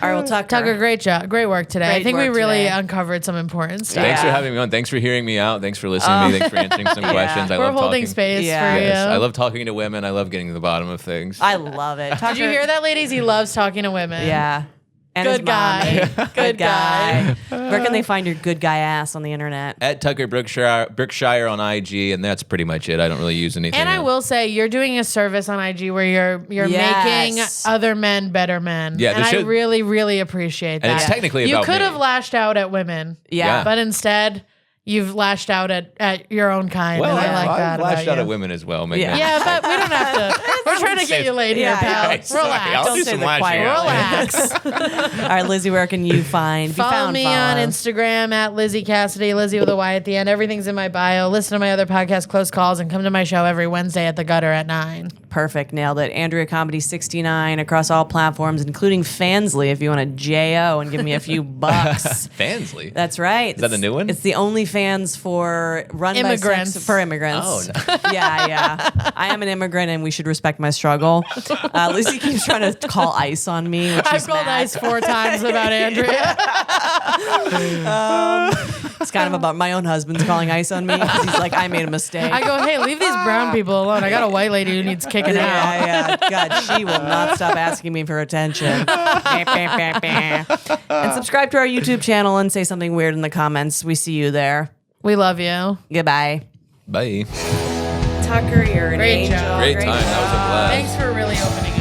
right, well, Tucker. Great work today. I Great think we work really today. uncovered some important stuff. Thanks for Yeah. having me on. Thanks for hearing me out. Thanks for listening to me. Thanks for answering some questions. I We're love holding talking. space Yeah. for you. Yes, I love talking to women. I love getting to the bottom of things. I love it. Did you hear that, ladies? He loves talking to women. Yeah. And Good his mommy. guy. Good guy. Where can they find your good guy ass on the internet? At Tucker Brookshire on IG, and that's pretty much it. I don't really use anything. And I else. will say you're doing a service on IG where you're Yes. making other men better men. Yeah, and there I should- really, really appreciate that. And it's technically you about could me. have lashed out at women. Yeah. But instead you've lashed out at your own kind. Well, and I like I've that lashed about out you. at women as well. Yeah. Yeah, but we don't have to. We're trying to get you laid here, Yeah, pal. yeah. Sorry, Relax. I'll Don't do say some the lashing quiet out. Relax. All right, Lizzie, where can you find? If you Follow found, me follow. on Instagram at Lizzie Cassidy, Lizzie with a Y at the end. Everything's in my bio. Listen to my other podcast, Close Calls, and come to my show every Wednesday at the Gutter at 9. Perfect. Nailed it. Andrea Comedy 69 across all platforms, including Fansly, if you want to JO and give me a few bucks. Fansley. That's right. Is that the new one? It's the OnlyFans for run Immigrants. by sex for immigrants. Oh, yeah. I am an immigrant, and we should respect my struggle. Lizzie keeps trying to call ICE on me. Which I've is called mad. ICE 4 times about Andrea. It's kind of about my own husband's calling ICE on me because he's like, I made a mistake. I go, hey, leave these brown people alone. I got a white lady who needs kicking out. Yeah. God, she will not stop asking me for attention. And subscribe to our YouTube channel and say something weird in the comments. We see you there. We love you. Goodbye. Bye. Tucker, you're an Great angel. job. Great time. That was a blast. Thanks for really opening